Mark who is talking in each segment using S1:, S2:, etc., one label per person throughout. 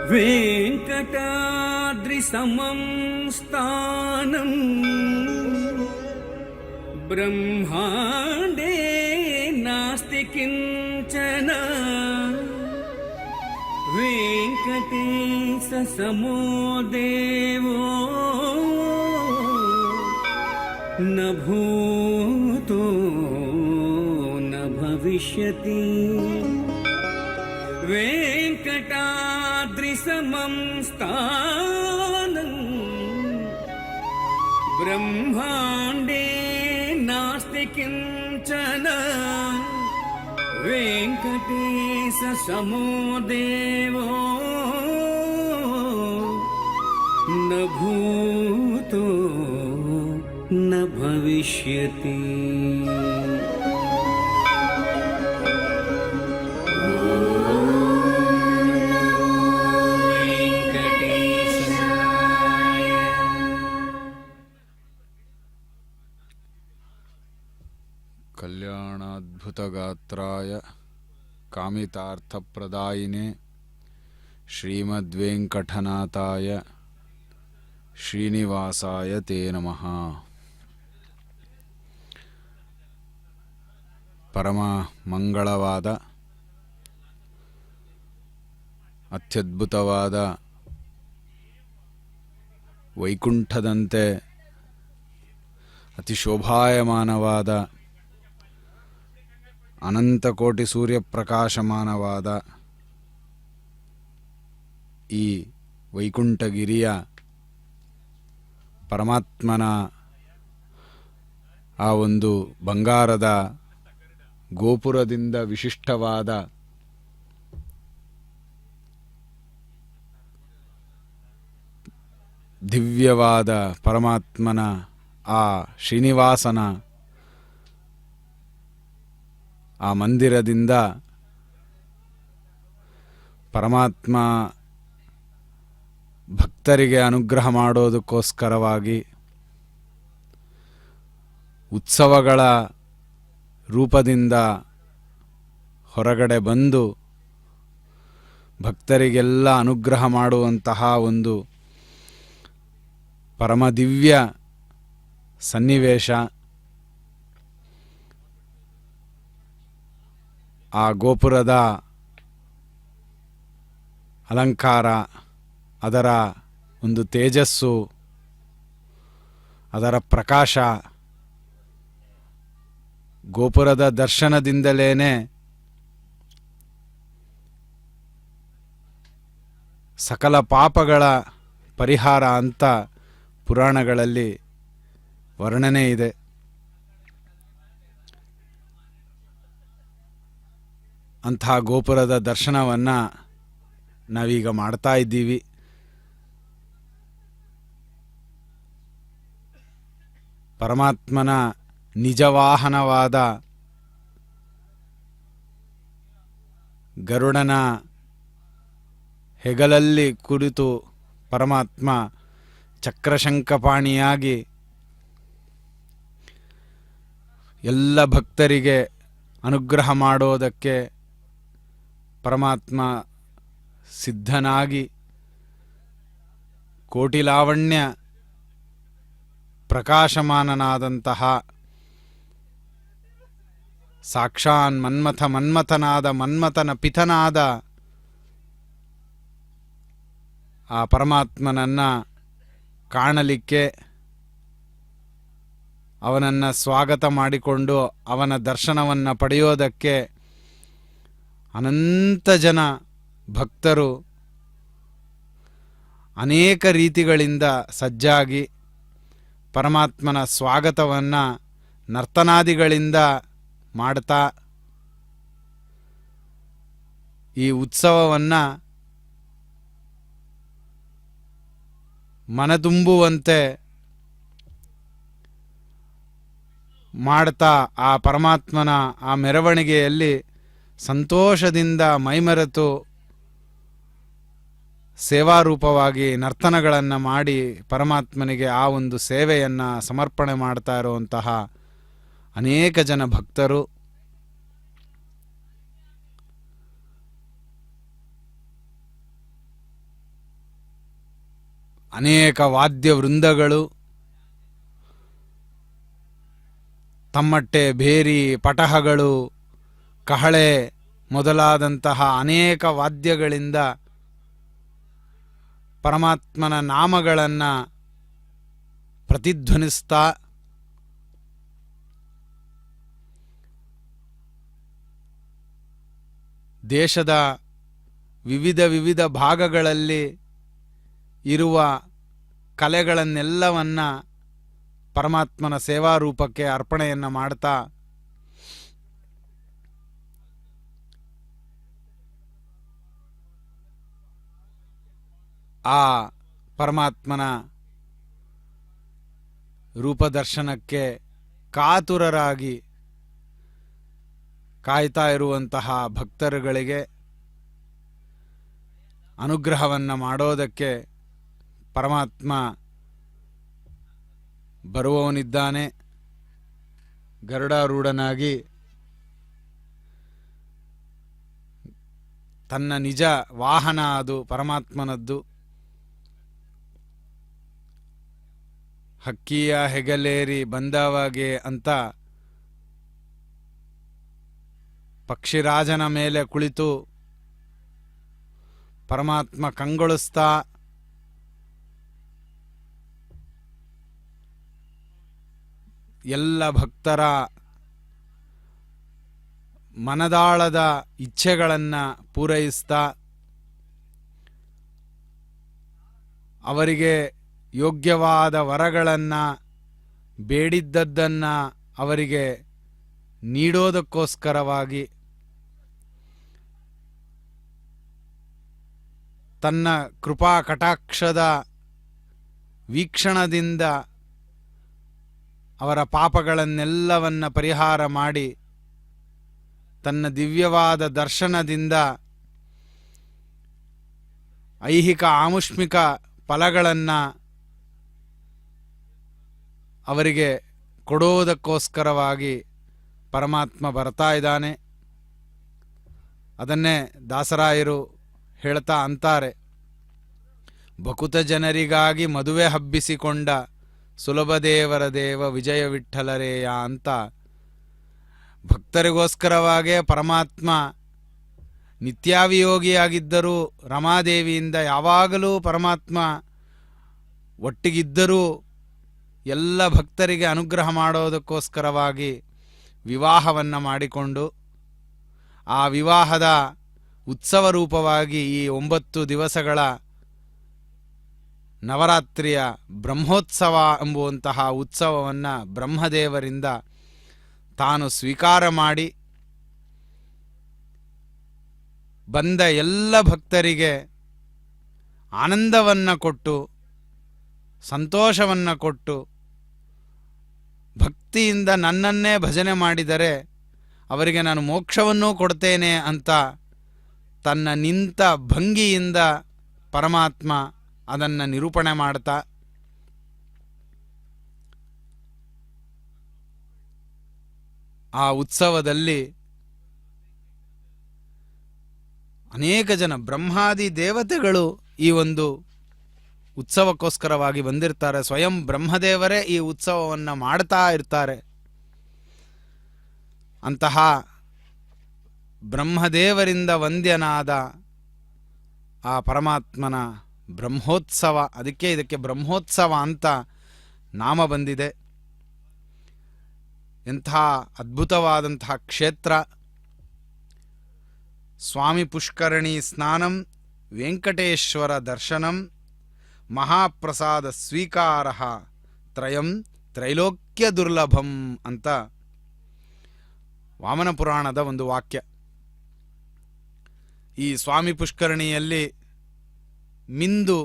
S1: वेङ्कटाद्रिसमं स्थानं ब्रह्माण्डे नास्ति किञ्चन। वेङ्कटेशसमो देवो न भूतो न भविष्यति। वेङ्कटाद्रिसमं स्थानं ब्रह्माण्डे नास्ति किञ्चन। वेङ्कटेशसमो देवो न भूतो न भविष्यति।
S2: कल्याणाद्भुतगात्राय कामितार्थप्रदायिने श्रीमद्वेङ्कटनाथाय श्रीनिवासाय ते नमः। ಪರಮ ಮಂಗಳವಾದ ಅತ್ಯದ್ಭುತವಾದ ವೈಕುಂಠದಂತೆ ಅತಿ ಶೋಭಾಯಮಾನವಾದ ಅನಂತಕೋಟಿ ಸೂರ್ಯಪ್ರಕಾಶಮಾನವಾದ ಈ ವೈಕುಂಠಗಿರಿಯ ಪರಮಾತ್ಮನ ಆ ಒಂದು ಬಂಗಾರದ ಗೋಪುರದಿಂದ ವಿಶಿಷ್ಟವಾದ ದಿವ್ಯವಾದ ಪರಮಾತ್ಮನ ಆ ಶ್ರೀನಿವಾಸನ ಆ ಮಂದಿರದಿಂದ ಪರಮಾತ್ಮ ಭಕ್ತರಿಗೆ ಅನುಗ್ರಹ ಮಾಡೋದಕ್ಕೋಸ್ಕರವಾಗಿ ಉತ್ಸವಗಳ ರೂಪದಿಂದ ಹೊರಗಡೆ ಬಂದು ಭಕ್ತರಿಗೆಲ್ಲ ಅನುಗ್ರಹ ಮಾಡುವಂತಹ ಒಂದು ಪರಮದಿವ್ಯ ಸನ್ನಿವೇಶ. ಆ ಗೋಪುರದ ಅಲಂಕಾರ, ಅದರ ಒಂದು ತೇಜಸ್ಸು, ಅದರ ಪ್ರಕಾಶ, ಗೋಪುರದ ದರ್ಶನದಿಂದಲೇ ಸಕಲ ಪಾಪಗಳ ಪರಿಹಾರ ಅಂತ ಪುರಾಣಗಳಲ್ಲಿ ವರ್ಣನೆ ಇದೆ. ಅಂತಹ ಗೋಪುರದ ದರ್ಶನವನ್ನು ನಾವೀಗ ಮಾಡ್ತಾ ಇದ್ದೀವಿ. ಪರಮಾತ್ಮನ ನಿಜವಾಹನವಾದ ಗರುಡನ ಹೆಗಲಲ್ಲಿ ಕುಳಿತು ಪರಮಾತ್ಮ ಚಕ್ರಶಂಖಪಾಣಿಯಾಗಿ ಎಲ್ಲ ಭಕ್ತರಿಗೆ ಅನುಗ್ರಹ ಮಾಡೋದಕ್ಕೆ ಪರಮಾತ್ಮ ಸಿದ್ಧನಾಗಿ ಕೋಟಿಲಾವಣ್ಯ ಪ್ರಕಾಶಮಾನನಾದಂತಹ ಸಾಕ್ಷಾನ್ ಮನ್ಮಥನಾದ ಮನ್ಮಥನ ಪಿತನಾದ ಆ ಪರಮಾತ್ಮನನ್ನು ಕಾಣಲಿಕ್ಕೆ, ಅವನನ್ನು ಸ್ವಾಗತ ಮಾಡಿಕೊಂಡು ಅವನ ದರ್ಶನವನ್ನು ಪಡೆಯೋದಕ್ಕೆ ಅನಂತ ಜನ ಭಕ್ತರು ಅನೇಕ ರೀತಿಗಳಿಂದ ಸಜ್ಜಾಗಿ ಪರಮಾತ್ಮನ ಸ್ವಾಗತವನ್ನು ನರ್ತನಾದಿಗಳಿಂದ ಮಾಡ್ತಾ ಈ ಉತ್ಸವವನ್ನು ಮನತುಂಬುವಂತೆ ಮಾಡ್ತಾ ಆ ಪರಮಾತ್ಮನ ಆ ಮೆರವಣಿಗೆಯಲ್ಲಿ ಸಂತೋಷದಿಂದ ಮೈಮರೆತು ಸೇವಾರೂಪವಾಗಿ ನರ್ತನಗಳನ್ನು ಮಾಡಿ ಪರಮಾತ್ಮನಿಗೆ ಆ ಒಂದು ಸೇವೆಯನ್ನು ಸಮರ್ಪಣೆ ಮಾಡ್ತಾ ಇರುವಂತಹ ಅನೇಕ ಜನ ಭಕ್ತರು ಅನೇಕ ವಾದ್ಯ ವೃಂದಗಳು, ತಮ್ಮಟ್ಟೆ, ಭೇರಿ, ಪಟಹಗಳು, ಕಹಳೆ ಮೊದಲಾದಂತಹ ಅನೇಕ ವಾದ್ಯಗಳಿಂದ ಪರಮಾತ್ಮನ ನಾಮಗಳನ್ನು ಪ್ರತಿಧ್ವನಿಸ್ತಾ ದೇಶದ ವಿವಿಧ ಭಾಗಗಳಲ್ಲಿ ಇರುವ ಕಲೆಗಳನ್ನೆಲ್ಲವನ್ನು ಪರಮಾತ್ಮನ ಸೇವಾರೂಪಕ್ಕೆ ಅರ್ಪಣೆಯನ್ನು ಮಾಡ್ತಾ ಆ ಪರಮಾತ್ಮನ ರೂಪದರ್ಶನಕ್ಕೆ ಕಾತುರರಾಗಿ ಕಾಯ್ತಾ ಇರುವಂತಹ ಭಕ್ತರುಗಳಿಗೆ ಅನುಗ್ರಹವನ್ನು ಮಾಡೋದಕ್ಕೆ ಪರಮಾತ್ಮ ಬರುವವನಿದ್ದಾನೆ. ಗರುಡಾರೂಢನಾಗಿ ತನ್ನ ನಿಜ ವಾಹನ ಅದು ಪರಮಾತ್ಮನದ್ದು. ಹಕ್ಕಿಯ ಹೆಗಲೇರಿ ಬಂದವಾಗೆ ಅಂತ ಪಕ್ಷಿರಾಜನ ಮೇಲೆ ಕುಳಿತು ಪರಮಾತ್ಮ ಕಂಗೊಳಿಸ್ತಾ ಎಲ್ಲ ಭಕ್ತರ ಮನದಾಳದ ಇಚ್ಛೆಗಳನ್ನು ಪೂರೈಸ್ತಾ ಅವರಿಗೆ ಯೋಗ್ಯವಾದ ವರಗಳನ್ನು, ಬೇಡಿದ್ದದ್ದನ್ನು ಅವರಿಗೆ ನೀಡೋದಕ್ಕೋಸ್ಕರವಾಗಿ ತನ್ನ ಕೃಪಾ ಕಟಾಕ್ಷದ ವೀಕ್ಷಣದಿಂದ ಅವರ ಪಾಪಗಳನ್ನೆಲ್ಲವನ್ನು ಪರಿಹಾರ ಮಾಡಿ ತನ್ನ ದಿವ್ಯವಾದ ದರ್ಶನದಿಂದ ಐಹಿಕ ಆಮುಷ್ಮಿಕ ಫಲಗಳನ್ನು ಅವರಿಗೆ ಕೊಡೋದಕ್ಕೋಸ್ಕರವಾಗಿ ಪರಮಾತ್ಮ ಬರ್ತಾ ಇದ್ದಾನೆ. ಅದನ್ನೇ ದಾಸರಾಯರು ಹೇಳ್ತಾ ಅಂತಾರೆ, ಬಕುತ ಜನರಿಗಾಗಿ ಮದುವೆ ಹಬ್ಬಿಸಿಕೊಂಡ ಸುಲಭದೇವರ ದೇವ ವಿಜಯ ವಿಠ್ಠಲರೇಯ ಅಂತ ಭಕ್ತರಿಗೋಸ್ಕರವಾಗೇ ಪರಮಾತ್ಮ ನಿತ್ಯಾವಿಯೋಗಿಯಾಗಿದ್ದರೂ ರಮಾದೇವಿಯಿಂದ ಯಾವಾಗಲೂ ಪರಮಾತ್ಮ ಒಟ್ಟಿಗಿದ್ದರೂ ಎಲ್ಲ ಭಕ್ತರಿಗೆ ಅನುಗ್ರಹ ಮಾಡೋದಕ್ಕೋಸ್ಕರವಾಗಿ ವಿವಾಹವನ್ನು ಮಾಡಿಕೊಂಡು ಆ ವಿವಾಹದ ಉತ್ಸವ ರೂಪವಾಗಿ ಈ 9 ದಿವಸಗಳ ನವರಾತ್ರಿಯ ಬ್ರಹ್ಮೋತ್ಸವ ಎಂಬುವಂತಹ ಉತ್ಸವವನ್ನು ಬ್ರಹ್ಮದೇವರಿಂದ ತಾನು ಸ್ವೀಕಾರ ಮಾಡಿ ಬಂದ ಎಲ್ಲ ಭಕ್ತರಿಗೆ ಆನಂದವನ್ನು ಕೊಟ್ಟು ಸಂತೋಷವನ್ನು ಕೊಟ್ಟು ಭಕ್ತಿಯಿಂದ ನನ್ನನ್ನೇ ಭಜನೆ ಮಾಡಿದರೆ ಅವರಿಗೆ ನಾನು ಮೋಕ್ಷವನ್ನೂ ಕೊಡ್ತೇನೆ ಅಂತ ತನ್ನ ನಿಂತ ಭಂಗಿಯಿಂದ ಪರಮಾತ್ಮ ಅದನ್ನು ನಿರೂಪಣೆ ಮಾಡ್ತಾ ಆ ಉತ್ಸವದಲ್ಲಿ ಅನೇಕ ಜನ ಬ್ರಹ್ಮಾದಿ ದೇವತೆಗಳು ಈ ಒಂದು ಉತ್ಸವಕ್ಕೋಸ್ಕರವಾಗಿ ಬಂದಿರ್ತಾರೆ. ಸ್ವಯಂ ಬ್ರಹ್ಮದೇವರೇ ಈ ಉತ್ಸವವನ್ನು ಮಾಡ್ತಾ ಇರ್ತಾರೆ. ಅಂತಹ ಬ್ರಹ್ಮದೇವರಿಂದ ವಂದ್ಯನಾದ ಆ ಪರಮಾತ್ಮನ ಬ್ರಹ್ಮೋತ್ಸವ, ಅದಕ್ಕೆ ಇದಕ್ಕೆ ಬ್ರಹ್ಮೋತ್ಸವ ಅಂತ ನಾಮ ಬಂದಿದೆ. ಎಂಥ ಅದ್ಭುತವಾದಂತಹ ಕ್ಷೇತ್ರ. ಸ್ವಾಮಿ ಪುಷ್ಕರಣಿ ಸ್ನಾನಂ, ವೆಂಕಟೇಶ್ವರ ದರ್ಶನಂ, ಮಹಾಪ್ರಸಾದ ಸ್ವೀಕಾರ, ತ್ರಯಂ ತ್ರೈಲೋಕ್ಯ ದುರ್ಲಭಂ ಅಂತ ವಾಮನ ಪುರಾಣದ ಒಂದು ವಾಕ್ಯ. ಈ ಸ್ವಾಮಿ ಪುಷ್ಕರಣಿಯಲ್ಲಿ ಮಿಂದು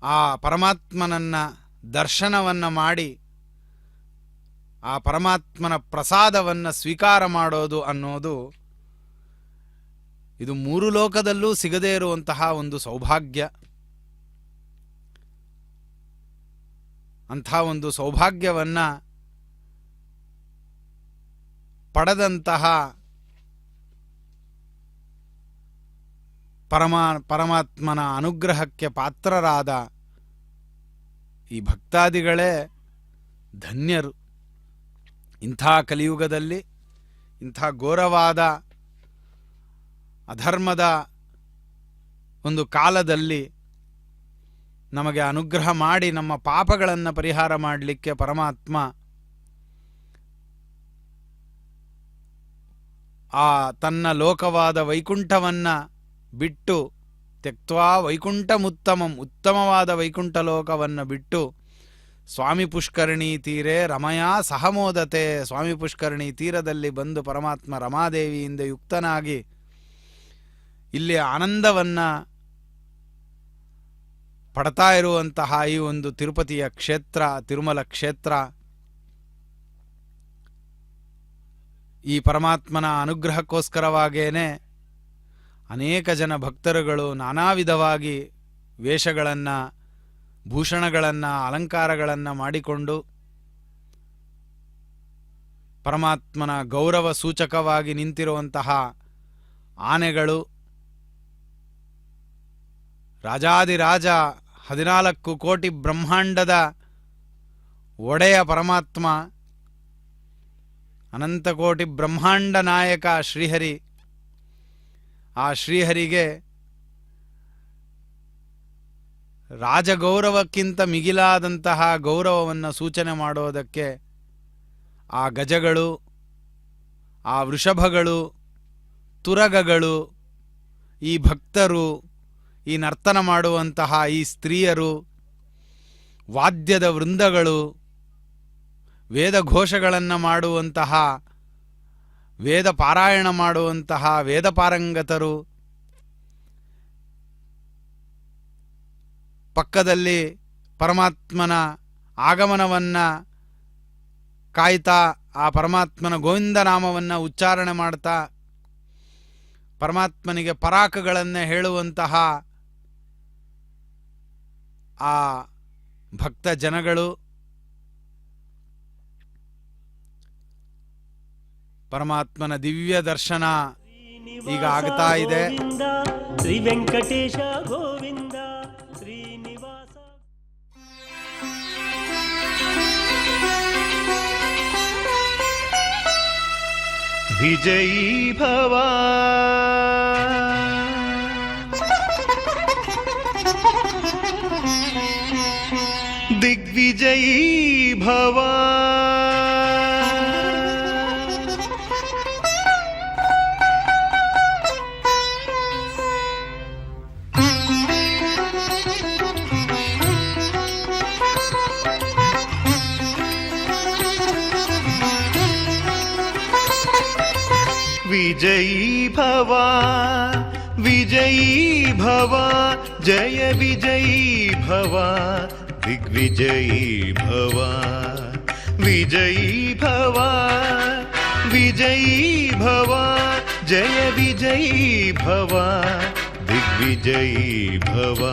S2: ಆ ಪರಮಾತ್ಮನನ್ನ ದರ್ಶನವನ್ನು ಮಾಡಿ ಆ ಪರಮಾತ್ಮನ ಪ್ರಸಾದವನ್ನು ಸ್ವೀಕಾರ ಮಾಡೋದು ಅನ್ನೋದು ಇದು 3 ಲೋಕದಲ್ಲೂ ಸಿಗದೇ ಇರುವಂತಹ ಒಂದು ಸೌಭಾಗ್ಯ. ಅಂಥ ಒಂದು ಸೌಭಾಗ್ಯವನ್ನು ಪಡೆದಂತಹ ಪರಮಾತ್ಮನ ಅನುಗ್ರಹಕ್ಕೆ ಪಾತ್ರರಾದ ಈ ಭಕ್ತಾದಿಗಳೇ ಧನ್ಯರು. ಇಂಥ ಕಲಿಯುಗದಲ್ಲಿ, ಇಂಥ ಘೋರವಾದ ಅಧರ್ಮದ ಒಂದು ಕಾಲದಲ್ಲಿ ನಮಗೆ ಅನುಗ್ರಹ ಮಾಡಿ ನಮ್ಮ ಪಾಪಗಳನ್ನು ಪರಿಹಾರ ಮಾಡಲಿಕ್ಕೆ ಪರಮಾತ್ಮ ಆ ತನ್ನ ಲೋಕವಾದ ವೈಕುಂಠವನ್ನು ಬಿಟ್ಟು, ತ್ಯಕ್ತ್ವಾ ವೈಕುಂಠಮುತ್ತಮಂ, ಉತ್ತಮವಾದ ವೈಕುಂಠ ಲೋಕವನ್ನು ಬಿಟ್ಟು ಸ್ವಾಮಿ ಪುಷ್ಕರಣಿ ತೀರೆ ರಮಯಾ ಸಹಮೋದತೆ, ಸ್ವಾಮಿ ಪುಷ್ಕರಣಿ ತೀರದಲ್ಲಿ ಬಂದು ಪರಮಾತ್ಮ ರಮಾದೇವಿಯಿಂದ ಯುಕ್ತನಾಗಿ ಇಲ್ಲಿ ಆನಂದವನ್ನು ಪಡ್ತಾ ಇರುವಂತಹ ಈ ಒಂದು ತಿರುಪತಿಯ ಕ್ಷೇತ್ರ, ತಿರುಮಲ ಕ್ಷೇತ್ರ, ಈ ಪರಮಾತ್ಮನ ಅನುಗ್ರಹಕ್ಕೋಸ್ಕರವಾಗೇನೆ ಅನೇಕ ಜನ ಭಕ್ತರುಗಳು ನಾನಾ ವಿಧವಾಗಿ ವೇಷಗಳನ್ನು, ಭೂಷಣಗಳನ್ನು, ಅಲಂಕಾರಗಳನ್ನು ಮಾಡಿಕೊಂಡು ಪರಮಾತ್ಮನ ಗೌರವ ಸೂಚಕವಾಗಿ ನಿಂತಿರುವಂತಹ ಆನೆಗಳು, ರಾಜಾದಿರಾಜ 14 ಕೋಟಿ ಬ್ರಹ್ಮಾಂಡದ ಒಡೆಯ ಪರಮಾತ್ಮ, ಅನಂತಕೋಟಿ ಬ್ರಹ್ಮಾಂಡ ನಾಯಕ ಶ್ರೀಹರಿ, ಆ ಶ್ರೀಹರಿಗೆ ರಾಜಗೌರವಕ್ಕಿಂತ ಮಿಗಿಲಾದಂತಹ ಗೌರವವನ್ನು ಸೂಚನೆ ಮಾಡೋದಕ್ಕೆ ಆ ಗಜಗಳು, ಆ ವೃಷಭಗಳು, ತುರಗಗಳು, ಈ ಭಕ್ತರು, ಈ ನರ್ತನ ಮಾಡುವಂತಹ ಈ ಸ್ತ್ರೀಯರು, ವಾದ್ಯದ ವೃಂದಗಳು, ವೇದಘೋಷಗಳನ್ನು ಮಾಡುವಂತಹ, ವೇದ ಪಾರಾಯಣ ಮಾಡುವಂತಹ ವೇದಪಾರಂಗತರು, ಪಕ್ಕದಲ್ಲಿ ಪರಮಾತ್ಮನ ಆಗಮನವನ್ನು ಕಾಯ್ತಾ ಆ ಪರಮಾತ್ಮನ ಗೋವಿಂದ ನಾಮವನ್ನು ಉಚ್ಚಾರಣೆ ಮಾಡ್ತಾ ಪರಮಾತ್ಮನಿಗೆ ಪರಾಕಗಳನ್ನೇ ಹೇಳುವಂತಹ ಆ ಭಕ್ತ ಜನಗಳು, ಪರಮಾತ್ಮನ ದಿವ್ಯ ದರ್ಶನ ಈಗ ಆಗ್ತಾ ಇದೆ.
S3: ಶ್ರೀ ವೆಂಕಟೇಶ ಗೋವಿಂದ ಶ್ರೀನಿವಾಸ. ವಿಜಯೀ ಭವ ದಿಗ್ವಿಜಯೀ ಭವ विजयी भव विजयी भव जय विजयी भव दिग्विजयी भव विजयी भव विजयी भव जय विजयी भव दिग्विजयी भव.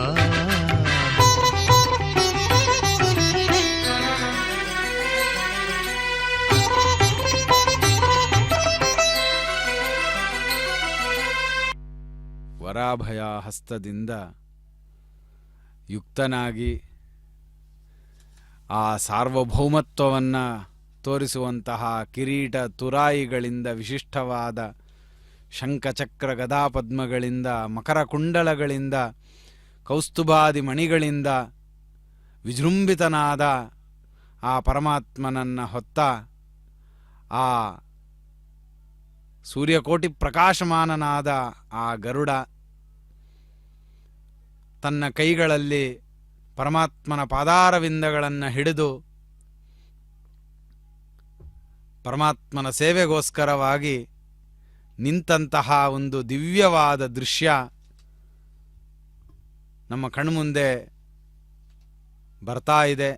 S2: ವರಾಭಯ ಹಸ್ತದಿಂದ ಯುಕ್ತನಾಗಿ ಆ ಸಾರ್ವಭೌಮತ್ವವನ್ನು ತೋರಿಸುವಂತಹ ಕಿರೀಟ ತುರಾಯಿಗಳಿಂದ, ವಿಶಿಷ್ಟವಾದ ಶಂಖಚಕ್ರ ಗದಾಪದ್ಮಗಳಿಂದ, ಮಕರ ಕುಂಡಲಗಳಿಂದ, ಕೌಸ್ತುಭಾದಿ ಮಣಿಗಳಿಂದ ವಿಜೃಂಭಿತನಾದ ಆ ಪರಮಾತ್ಮನನ್ನು ಹೊತ್ತ ಆ ಸೂರ್ಯಕೋಟಿ ಪ್ರಕಾಶಮಾನನಾದ ಆ ಗರುಡ ತನ್ನ ಕೈಗಳಲ್ಲಿ ಪರಮಾತ್ಮನ ಪಾದಾರವಿಂದಗಳನ್ನು ಹಿಡಿದು ಪರಮಾತ್ಮನ ಸೇವೆಗೋಸ್ಕರವಾಗಿ ನಿಂತಹ ಒಂದು ದಿವ್ಯವಾದ ದೃಶ್ಯ ನಮ್ಮ ಕಣ್ಮುಂದೆ ಬರ್ತಾ ಇದೆ.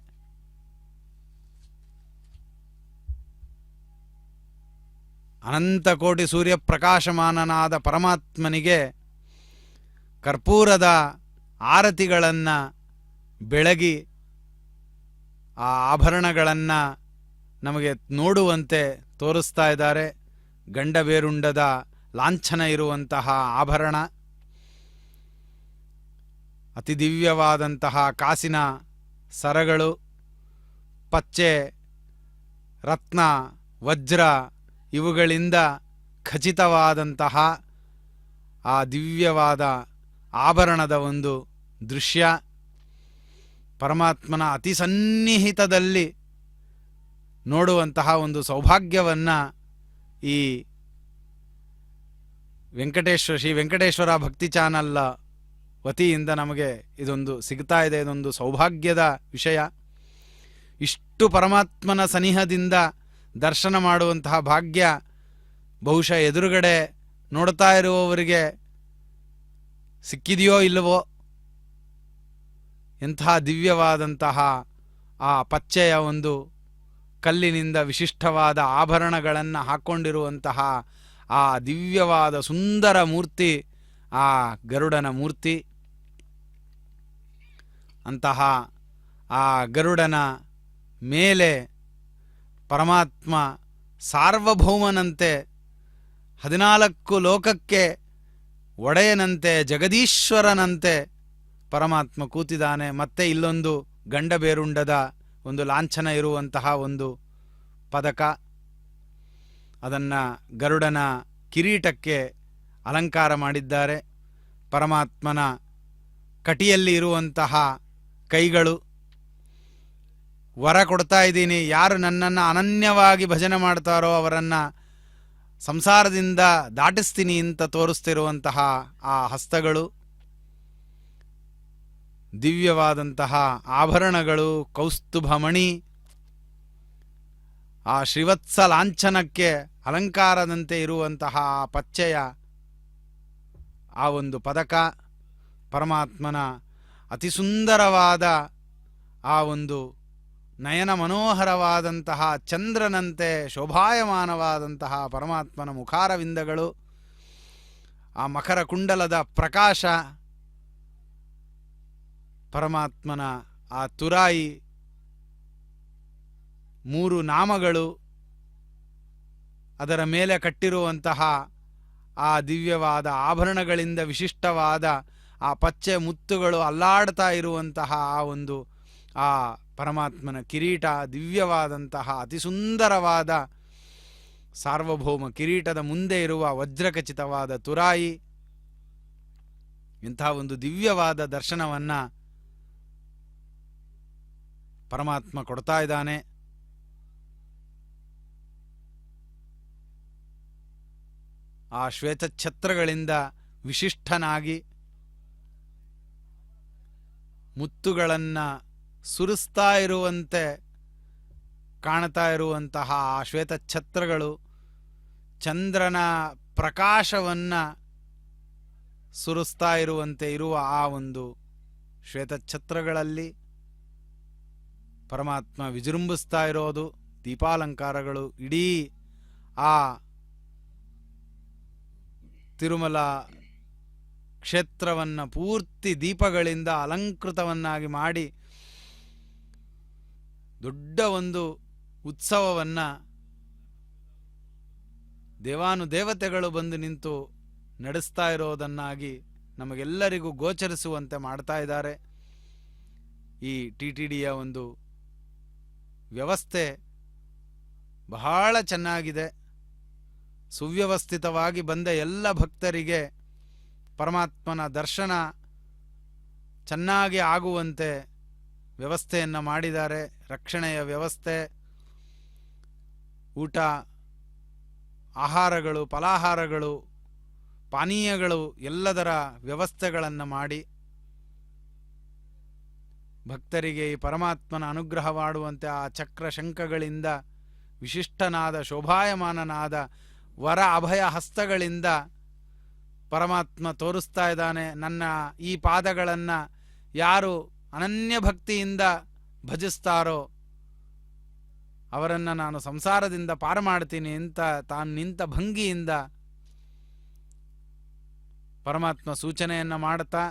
S2: ಅನಂತ ಕೋಟಿ ಸೂರ್ಯಪ್ರಕಾಶಮಾನನಾದ ಪರಮಾತ್ಮನಿಗೆ ಕರ್ಪೂರದ ಆರತಿಗಳನ್ನು ಬೆಳಗಿ ಆ ಆಭರಣಗಳನ್ನು ನಮಗೆ ನೋಡುವಂತೆ ತೋರಿಸ್ತಾ ಇದ್ದಾರೆ. ಗಂಡಬೇರುಂಡದ ಲಾಂಛನ ಇರುವಂತಹ ಆಭರಣ, ಅತಿ ದಿವ್ಯವಾದಂತಹ ಕಾಸಿನ ಸರಗಳು, ಪಚ್ಚೆ, ರತ್ನ, ವಜ್ರ ಇವುಗಳಿಂದ ಖಚಿತವಾದಂತಹ ಆ ದಿವ್ಯವಾದ ಆಭರಣದ ಒಂದು ದೃಶ್ಯ, ಪರಮಾತ್ಮನ ಅತಿ ಸನ್ನಿಹಿತದಲ್ಲಿ ನೋಡುವಂತಹ ಒಂದು ಸೌಭಾಗ್ಯವನ್ನು ಈ ಶ್ರೀ ವೆಂಕಟೇಶ್ವರ ಭಕ್ತಿ ಚಾನಲ್ ವತಿಯಿಂದ ನಮಗೆ ಇದೊಂದು ಸಿಗ್ತಾ ಇದೆ. ಇದೊಂದು ಸೌಭಾಗ್ಯದ ವಿಷಯ. ಇಷ್ಟು ಪರಮಾತ್ಮನ ಸನಿಹದಿಂದ ದರ್ಶನ ಮಾಡುವಂತಹ ಭಾಗ್ಯ ಬಹುಶಃ ಎದುರುಗಡೆ ನೋಡ್ತಾ ಇರುವವರಿಗೆ ಸಿಕ್ಕಿದೆಯೋ ಇಲ್ಲವೋ. ಎಂಥ ದಿವ್ಯವಾದಂತಹ ಆ ಪಚ್ಚೆಯ ಒಂದು ಕಲ್ಲಿನಿಂದ ವಿಶಿಷ್ಟವಾದ ಆಭರಣಗಳನ್ನು ಹಾಕ್ಕೊಂಡಿರುವಂತಹ ಆ ದಿವ್ಯವಾದ ಸುಂದರ ಮೂರ್ತಿ ಆ ಗರುಡನ ಮೂರ್ತಿ. ಅಂತಹ ಆ ಗರುಡನ ಮೇಲೆ ಪರಮಾತ್ಮ ಸಾರ್ವಭೌಮನಂತೆ 14 ಲೋಕಕ್ಕೆ ಒಡೆಯನಂತೆ ಜಗದೀಶ್ವರನಂತೆ ಪರಮಾತ್ಮ ಕೂತಿದ್ದಾನೆ. ಮತ್ತೆ ಇಲ್ಲೊಂದು ಗಂಡಬೇರುಂಡದ ಒಂದು ಲಾಂಛನ ಇರುವಂತಹ ಒಂದು ಪದಕ, ಅದನ್ನು ಗರುಡನ ಕಿರೀಟಕ್ಕೆ ಅಲಂಕಾರ ಮಾಡಿದ್ದಾರೆ. ಪರಮಾತ್ಮನ ಕಟಿಯಲ್ಲಿ ಇರುವಂತಹ ಕೈಗಳು, ವರ ಕೊಡ್ತಾ ಇದ್ದೀನಿ, ಯಾರು ನನ್ನನ್ನು ಅನನ್ಯವಾಗಿ ಭಜನೆ ಮಾಡ್ತಾರೋ ಅವರನ್ನು ಸಂಸಾರದಿಂದ ದಾಟಿಸ್ತೀನಿ ಅಂತ ತೋರಿಸ್ತಿರುವಂತಹ ಆ ಹಸ್ತಗಳು, ದಿವ್ಯವಾದಂತಹ ಆಭರಣಗಳು, ಕೌಸ್ತುಭಮಣಿ, ಆ ಶ್ರೀವತ್ಸ ಲಾಂಛನಕ್ಕೆ ಅಲಂಕಾರದಂತೆ ಇರುವಂತಹ ಪಚ್ಚೆಯ ಆ ಒಂದು ಪದಕ, ಪರಮಾತ್ಮನ ಅತಿ ಸುಂದರವಾದ ಆ ಒಂದು ನಯನ ಮನೋಹರವಾದಂತಹ ಚಂದ್ರನಂತೆ ಶೋಭಾಯಮಾನವಾದಂತಹ ಪರಮಾತ್ಮನ ಮುಖಾರವಿಂದಗಳು, ಆ ಮಕರ ಕುಂಡಲದ ಪ್ರಕಾಶ, ಪರಮಾತ್ಮನ ಆ ತುರಾಯಿ, 3 ನಾಮಗಳು, ಅದರ ಮೇಲೆ ಕಟ್ಟಿರುವಂತಹ ಆ ದಿವ್ಯವಾದ ಆಭರಣಗಳಿಂದ ವಿಶಿಷ್ಟವಾದ ಆ ಪಚ್ಚೆ ಮುತ್ತುಗಳು ಅಲ್ಲಾಡ್ತಾ ಇರುವಂತಹ ಆ ಒಂದು ಆ ಪರಮಾತ್ಮನ ಕಿರೀಟ, ದಿವ್ಯವಾದಂತಹ ಅತಿ ಸುಂದರವಾದ ಸಾರ್ವಭೌಮ ಕಿರೀಟದ ಮುಂದೆ ಇರುವ ವಜ್ರಖಚಿತವಾದ ತುರಾಯಿ. ಇಂತಹ ಒಂದು ದಿವ್ಯವಾದ ದರ್ಶನವನ್ನು ಪರಮಾತ್ಮ ಕೊಡ್ತಾ ಇದ್ದಾನೆ. ಆ ಶ್ವೇತಛತ್ರಗಳಿಂದ ವಿಶಿಷ್ಟನಾಗಿ ಮುತ್ತುಗಳನ್ನು ಸುರಿಸ್ತಾ ಇರುವಂತೆ ಕಾಣ್ತಾ ಇರುವಂತಹ ಆ ಶ್ವೇತಛತ್ರಗಳು ಚಂದ್ರನ ಪ್ರಕಾಶವನ್ನು ಸುರಿಸ್ತಾ ಇರುವಂತೆ ಇರುವ ಆ ಒಂದು ಶ್ವೇತಛತ್ರಗಳಲ್ಲಿ ಪರಮಾತ್ಮ ವಿಜೃಂಭಿಸ್ತಾ ಇರೋದು. ದೀಪಾಲಂಕಾರಗಳು ಇಡೀ ಆ ತಿರುಮಲ ಕ್ಷೇತ್ರವನ್ನು ಪೂರ್ತಿ ದೀಪಗಳಿಂದ ಅಲಂಕೃತವನ್ನಾಗಿ ಮಾಡಿ ದೊಡ್ಡ ಒಂದು ಉತ್ಸವವನ್ನು ದೇವಾನುದೇವತೆಗಳು ಬಂದು ನಿಂತು ನಡೆಸ್ತಾ ಇರೋದನ್ನಾಗಿ ನಮಗೆಲ್ಲರಿಗೂ ಗೋಚರಿಸುವಂತೆ ಮಾಡ್ತಾ ಇದ್ದಾರೆ. ಈ TTDಯ ಒಂದು ವ್ಯವಸ್ಥೆ ಬಹಳ ಚೆನ್ನಾಗಿದೆ. ಸುವ್ಯವಸ್ಥಿತವಾಗಿ ಬಂದ ಎಲ್ಲ ಭಕ್ತರಿಗೆ ಪರಮಾತ್ಮನ ದರ್ಶನ ಚೆನ್ನಾಗಿ ಆಗುವಂತೆ ವ್ಯವಸ್ಥೆಯನ್ನು ಮಾಡಿದ್ದಾರೆ. ರಕ್ಷಣೆಯ ವ್ಯವಸ್ಥೆ, ಊಟ, ಆಹಾರಗಳು, ಫಲಾಹಾರಗಳು, ಪಾನೀಯಗಳು ಎಲ್ಲದರ ವ್ಯವಸ್ಥೆಗಳನ್ನು ಮಾಡಿ ಭಕ್ತರಿಗೆ ಈ ಪರಮಾತ್ಮನ ಅನುಗ್ರಹ ಮಾಡುವಂತೆ ಆ ಚಕ್ರ ಶಂಖಗಳಿಂದ ವಿಶಿಷ್ಟನಾದ ಶೋಭಾಯಮಾನನಾದ ವರ ಅಭಯ ಹಸ್ತಗಳಿಂದ ಪರಮಾತ್ಮ ತೋರಿಸ್ತಾ ಇದ್ದಾನೆ. ನನ್ನ ಈ ಪಾದಗಳನ್ನು ಯಾರು ಅನನ್ಯ ಭಕ್ತಿಯಿಂದ ಭಜಿಸ್ತಾರೋ ಅವರನ್ನು ನಾನು ಸಂಸಾರದಿಂದ ಪಾರು ಮಾಡ್ತೀನಿ ಅಂತ ತಾನು ನಿಂತ ಭಂಗಿಯಿಂದ ಪರಮಾತ್ಮ ಸೂಚನೆಯನ್ನು ಮಾಡುತ್ತಾ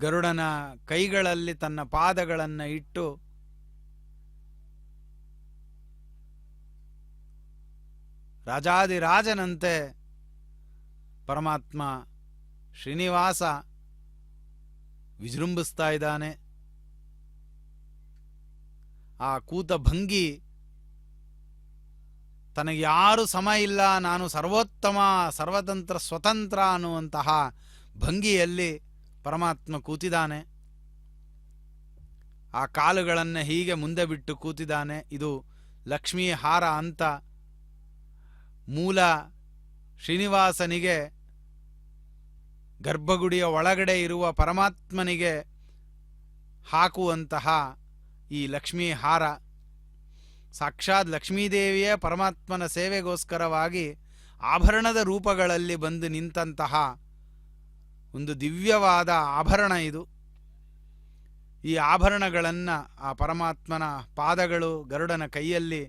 S2: ಗರುಡನ ಕೈಗಳಲ್ಲಿ ತನ್ನ ಪಾದಗಳನ್ನು ಇಟ್ಟು ರಾಜಾದಿರಾಜನಂತೆ ಪರಮಾತ್ಮ ಶ್ರೀನಿವಾಸ ವಿಜೃಂಭಿಸ್ತಾ ಇದ್ದಾನೆ. ಆ ಕೂತ ಭಂಗಿ, ತನಗೆ ಯಾರು ಸಮ ಇಲ್ಲ, ನಾನು ಸರ್ವೋತ್ತಮ, ಸರ್ವತಂತ್ರ, ಸ್ವತಂತ್ರ ಅನ್ನುವಂತಹ ಭಂಗಿಯಲ್ಲಿ ಪರಮಾತ್ಮ ಕೂತಿದ್ದಾನೆ. ಆ ಕಾಲುಗಳನ್ನು ಹೀಗೆ ಮುಂದೆ ಬಿಟ್ಟು ಕೂತಿದ್ದಾನೆ. ಇದು ಲಕ್ಷ್ಮೀ ಹಾರ ಅಂತ ಮೂಲ ಶ್ರೀನಿವಾಸನಿಗೆ ಗರ್ಭಗುಡಿಯ ಒಳಗಡೆ ಇರುವ ಪರಮಾತ್ಮನಿಗೆ ಹಾಕುವಂತಹ ಈ ಲಕ್ಷ್ಮೀ ಹಾರ ಸಾಕ್ಷಾತ್ ಲಕ್ಷ್ಮೀದೇವಿಯೇ ಪರಮಾತ್ಮನ ಸೇವೆಗೋಸ್ಕರವಾಗಿ ಆಭರಣದ ರೂಪಗಳಲ್ಲಿ ಬಂದು ನಿಂತಹ ಒಂದು ದಿವ್ಯವಾದ ಆಭರಣ ಇದು. ಈ ಆಭರಣಗಳನ್ನು ಆ ಪರಮಾತ್ಮನ ಪಾದಗಳು, ಗರುಡನ ಕೈಯಲ್ಲಿ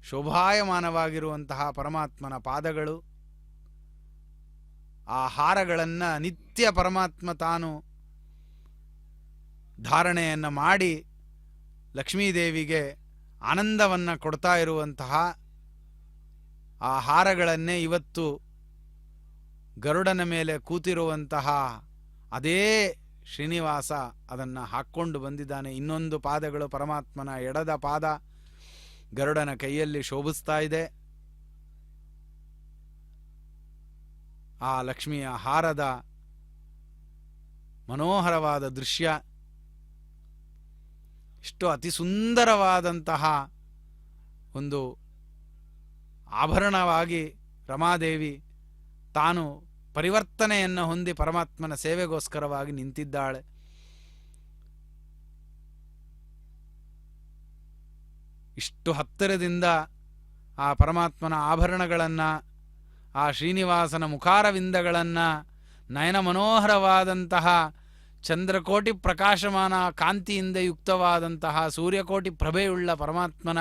S2: ಶೋಭಾಯಮಾನವಾಗಿರುವಂತಹ ಪರಮಾತ್ಮನ ಪಾದಗಳು, ಆ ಹಾರಗಳನ್ನು ನಿತ್ಯ ಪರಮಾತ್ಮ ತಾನು ಧಾರಣೆಯನ್ನು ಮಾಡಿ ಲಕ್ಷ್ಮೀದೇವಿಗೆ ಆನಂದವನ್ನು ಕೊಡ್ತಾ ಇರುವಂತಹ ಆ ಹಾರಗಳನ್ನೇ ಇವತ್ತು ಗರುಡನ ಮೇಲೆ ಕೂತಿರುವಂತಹ ಅದೇ ಶ್ರೀನಿವಾಸ ಅದನ್ನು ಹಾಕ್ಕೊಂಡು ಬಂದಿದ್ದಾನೆ. ಇನ್ನೊಂದು ಪಾದಗಳು ಪರಮಾತ್ಮನ ಎಡದ ಪಾದ ಗರುಡನ ಕೈಯಲ್ಲಿ ಶೋಭಿಸ್ತಾ ಇದೆ. ಆ ಲಕ್ಷ್ಮಿಯ ಹಾರದ ಮನೋಹರವಾದ ದೃಶ್ಯ, ಇಷ್ಟು ಅತಿ ಸುಂದರವಾದಂತಹ ಒಂದು ಆಭರಣವಾಗಿ ರಮಾದೇವಿ ತಾನು ಪರಿವರ್ತನೆಯನ್ನು ಹೊಂದಿ ಪರಮಾತ್ಮನ ಸೇವೆಗೋಸ್ಕರವಾಗಿ ನಿಂತಿದ್ದಾಳೆ. ಇಷ್ಟು ಹತ್ತಿರದಿಂದ ಆ ಪರಮಾತ್ಮನ ಆಭರಣಗಳನ್ನು, ಆ ಶ್ರೀನಿವಾಸನ ಮುಖಾರವಿಂದಗಳನ್ನು, ನಯನ ಮನೋಹರವಾದಂತಹ ಚಂದ್ರಕೋಟಿ ಪ್ರಕಾಶಮಾನ ಕಾಂತಿಯಿಂದ ಯುಕ್ತವಾದಂತಹ ಸೂರ್ಯಕೋಟಿ ಪ್ರಭೆಯುಳ್ಳ ಪರಮಾತ್ಮನ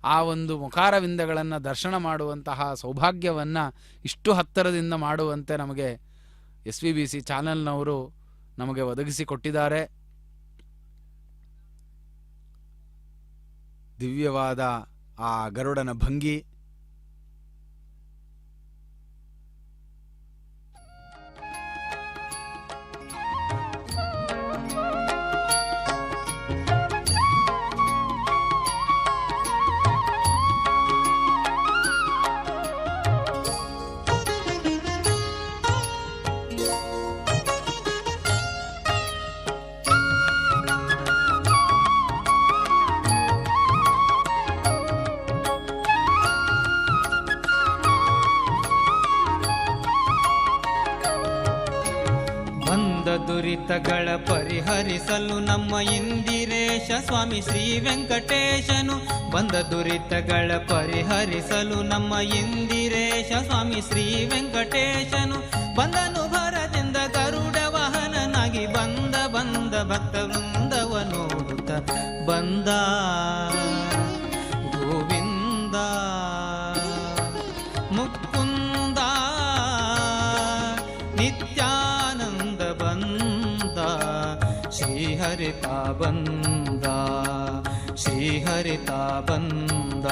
S2: ಆ ಒಂದು ಮುಖಾರವಿಂದಗಳನ್ನು ದರ್ಶನ ಮಾಡುವಂತಹ ಸೌಭಾಗ್ಯವನ್ನು ಇಷ್ಟು ಹತ್ತಿರದಿಂದ ಮಾಡುವಂತೆ ನಮಗೆ SVBC ಚಾನೆಲ್ನವರು ನಮಗೆ ಒದಗಿಸಿಕೊಟ್ಟಿದ್ದಾರೆ. ದಿವ್ಯವಾದ ಆ ಗರುಡನ ಭಂಗಿ,
S4: ದುರಿತಗಳ ಪರಿಹರಿಸಲು ನಮ್ಮ ಇಂದಿರೇಶ ಸ್ವಾಮಿ ಶ್ರೀ ವೆಂಕಟೇಶನು. ಬಂದ ದುರಿತಗಳ ಪರಿಹರಿಸಲು ನಮ್ಮ ಇಂದಿರೇಶ ಸ್ವಾಮಿ ಶ್ರೀ ವೆಂಕಟೇಶನು. ಬಂದನು ಭರದಿಂದ ಗರುಡ ವಾಹನನಾಗಿ ಬಂದ ಭಕ್ತ ವೃಂದವ ನೋಡುತ್ತ ಬಂದ ಗೋವಿಂದ ಮುಕುಂದ ನಿತ್ಯಾನಂದ ಬಂದ ಶ್ರೀಹರಿತ ಬಂದ ಶ್ರೀಹರಿತ ಬಂದ.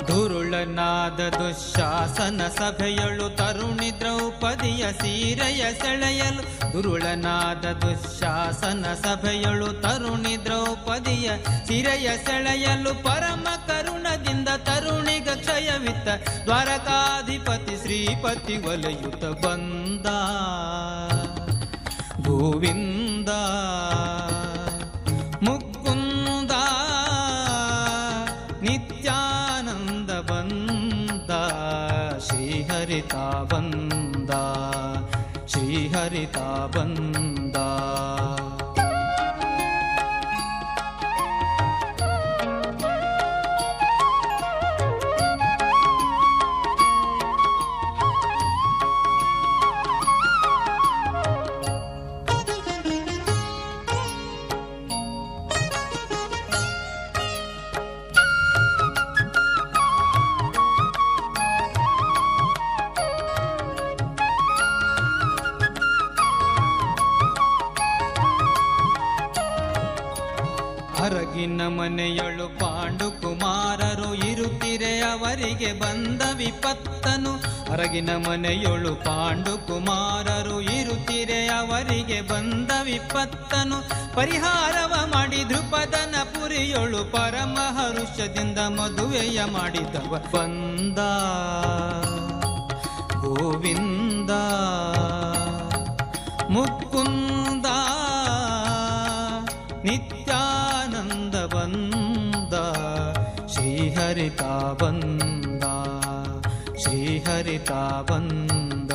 S4: ದುರುಳನಾದ ದುಶ್ಯಾಸನ ಸಭೆಯಳು ತರುಣಿ ದ್ರೌಪದಿಯ ಸೀರೆಯ ಸೆಳೆಯಲು. ದುರುಳನಾದ ದುಶ್ಯಾಸನ ಸಭೆಯಳು ತರುಣಿ ದ್ರೌಪದಿಯ ಸೀರೆಯ ಸೆಳೆಯಲು. ಪರಮ ಕರುಣದಿಂದ ತರುಣಿಗ ಕ್ಷಯವಿತ್ತ ದ್ವಾರಕಾಧಿಪತಿ ಶ್ರೀಪತಿ ವಲಯುತ ಬಂದ ಗೋವಿಂದ ಮುಕುಂದ ನಿತ್ಯಾನಂದ ಬಂದ ಶ್ರೀಹರಿತ ಬಂದ ಶ್ರೀಹರಿತ ಬಂದ. ಪಾಂಡು ಕುಮಾರರು ಇರುತ್ತಿರೆ ಅವರಿಗೆ ಬಂದ ವಿಪತ್ತನು. ಅರಗಿನ ಮನೆಯೊಳು ಪಾಂಡು ಕುಮಾರರು ಇರುತ್ತಿರೆ ಅವರಿಗೆ ಬಂದ ವಿಪತ್ತನು. ಪರಿಹಾರವ ಮಾಡಿ ಧ್ರುಪದನ ಪುರಿಯೊಳು ಪರಮ ಹರುಷದಿಂದ ಮದುವೆಯ ಮಾಡಿದವ ಬಂದ ಗೋವಿಂದ ಮುಕುಂದ ನಿತ್ಯಾನಂದ ಬಂದ ಶ್ರೀಹರಿತ ಬಂದ ಶ್ರೀಹರಿತ ಬಂದ.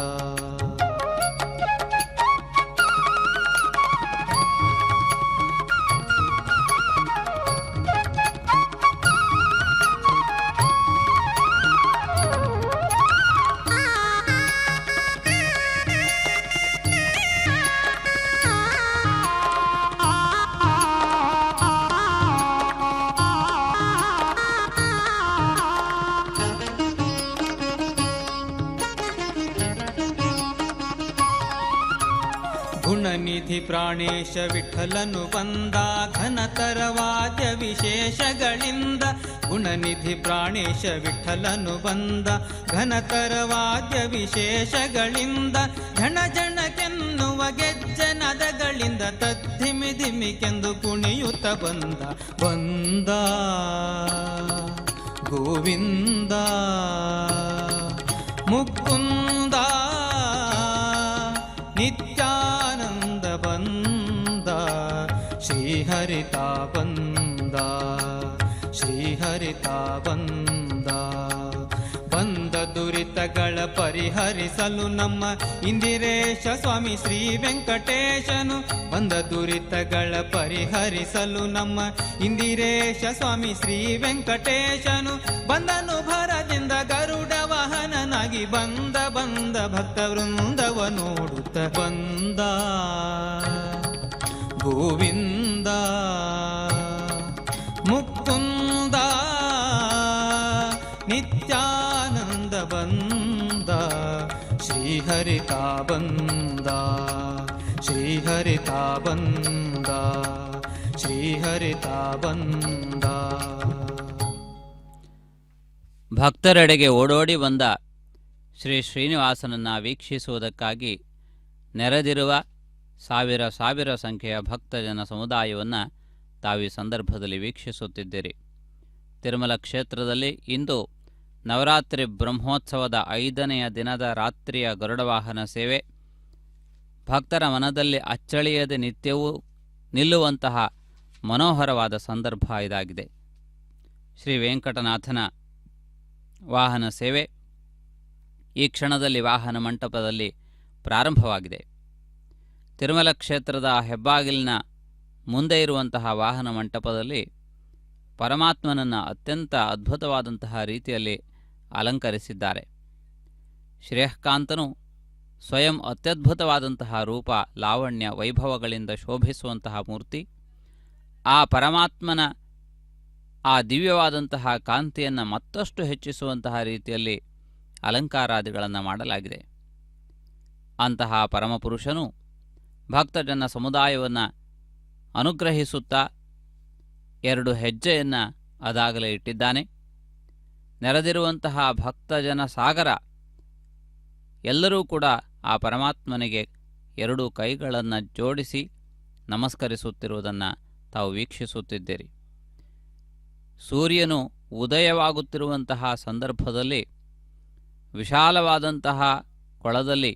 S4: ಗುಣನಿಧಿ ಪ್ರಾಣೇಶ ವಿಠಲನು ಬಂದ ಘನತರ ವಾದ್ಯ ವಿಶೇಷಗಳಿಂದ. ಗುಣನಿಧಿ ಪ್ರಾಣೇಶ ವಿಠಲನು ಬಂದ ಘನತರ ವಾದ್ಯ ವಿಶೇಷಗಳಿಂದ. ಝಣ ಝಣಕೆನ್ನುವ ಗೆಜ್ಜನದಗಳಿಂದ ತದ್ಧಿಮಿ ಧಿಮಿಕೆಂದು ಕುಣಿಯುತ್ತ ಬಂದ ಬಂದ ಗೋವಿಂದ ಮುಕುಂದ ನಿತ್ಯಾನಂದ ಬಂದ ಶ್ರೀಹರಿತ ಬಂದ ಶ್ರೀಹರಿತ ಬಂದ. ಬಂದ ದುರಿತಗಳ ಪರಿಹರಿಸಲು ನಮ್ಮ ಇಂದಿರೇಶ ಸ್ವಾಮಿ ಶ್ರೀ ವೆಂಕಟೇಶನು. ಬಂದ ದುರಿತಗಳ ಪರಿಹರಿಸಲು ನಮ್ಮ ಇಂದಿರೇಶ ಸ್ವಾಮಿ ಶ್ರೀ ವೆಂಕಟೇಶನು. ಬಂದನು ಭರದಿಂದ ಗರುಡ ವಾಹನನಾಗಿ ಬಂದ ಬಂದ ಭಕ್ತ ವೃಂದವ ನೋಡುತ್ತ ಬಂದ ಗೋವಿಂದ ಮುಕುಂದ ನಿತ್ಯಾನಂದ ಬಂದ ಶ್ರೀಹರಿತ ಬಂದ ಶ್ರೀಹರಿತ ಬಂದ ಶ್ರೀಹರಿತ ಬಂದ.
S5: ಭಕ್ತರೆಡೆಗೆ ಓಡೋಡಿ ಬಂದ ಶ್ರೀ ಶ್ರೀನಿವಾಸನನ್ನು ವೀಕ್ಷಿಸುವುದಕ್ಕಾಗಿ ನೆರೆದಿರುವ ಸಾವಿರ ಸಾವಿರ ಸಂಖ್ಯೆಯ ಭಕ್ತಜನ ಸಮುದಾಯವನ್ನು ತಾವು ಈ ಸಂದರ್ಭದಲ್ಲಿ ವೀಕ್ಷಿಸುತ್ತಿದ್ದೀರಿ. ತಿರುಮಲ ಕ್ಷೇತ್ರದಲ್ಲಿ ಇಂದು ನವರಾತ್ರಿ ಬ್ರಹ್ಮೋತ್ಸವದ 5ನೆಯ ದಿನದ ರಾತ್ರಿಯ ಗರುಡವಾಹನ ಸೇವೆ ಭಕ್ತರ ಮನದಲ್ಲಿ ಅಚ್ಚಳಿಯದೆ ನಿತ್ಯವೂ ನಿಲ್ಲುವಂತಹ ಮನೋಹರವಾದ ಸಂದರ್ಭ ಇದಾಗಿದೆ. ಶ್ರೀ ವೆಂಕಟನಾಥನ ವಾಹನ ಸೇವೆ ಈ ಕ್ಷಣದಲ್ಲಿ ವಾಹನ ಮಂಟಪದಲ್ಲಿ ಪ್ರಾರಂಭವಾಗಿದೆ. ತಿರುಮಲ ಕ್ಷೇತ್ರದ ಹೆಬ್ಬಾಗಿಲಿನ ಮುಂದೆ ಇರುವಂತಹ ವಾಹನ ಮಂಟಪದಲ್ಲಿ ಪರಮಾತ್ಮನನ್ನು ಅತ್ಯಂತ ಅದ್ಭುತವಾದಂತಹ ರೀತಿಯಲ್ಲಿ ಅಲಂಕರಿಸಿದ್ದಾರೆ. ಶ್ರೇಯಃಕಾಂತನು ಸ್ವಯಂ ಅತ್ಯದ್ಭುತವಾದಂತಹ ರೂಪ, ಲಾವಣ್ಯ, ವೈಭವಗಳಿಂದ ಶೋಭಿಸುವಂತಹ ಮೂರ್ತಿ. ಆ ಪರಮಾತ್ಮನ ಆ ದಿವ್ಯವಾದಂತಹ ಕಾಂತಿಯನ್ನು ಮತ್ತಷ್ಟು ಹೆಚ್ಚಿಸುವಂತಹ ರೀತಿಯಲ್ಲಿ ಅಲಂಕಾರಾದಿಗಳನ್ನು ಮಾಡಲಾಗಿದೆ. ಅಂತಹ ಪರಮಪುರುಷನು ಭಕ್ತಜನ ಸಮುದಾಯವನ್ನು ಅನುಗ್ರಹಿಸುತ್ತಾ 2 ಹೆಜ್ಜೆಯನ್ನು ಅದಾಗಲೇ ಇಟ್ಟಿದ್ದಾನೆ. ನೆರೆದಿರುವಂತಹ ಭಕ್ತಜನ ಸಾಗರ ಎಲ್ಲರೂ ಕೂಡ ಆ ಪರಮಾತ್ಮನಿಗೆ 2 ಕೈಗಳನ್ನು ಜೋಡಿಸಿ ನಮಸ್ಕರಿಸುತ್ತಿರುವುದನ್ನು ತಾವು ವೀಕ್ಷಿಸುತ್ತಿದ್ದೀರಿ. ಸೂರ್ಯನು ಉದಯವಾಗುತ್ತಿರುವಂತಹ ಸಂದರ್ಭದಲ್ಲಿ ವಿಶಾಲವಾದಂತಹ ಕೊಳದಲ್ಲಿ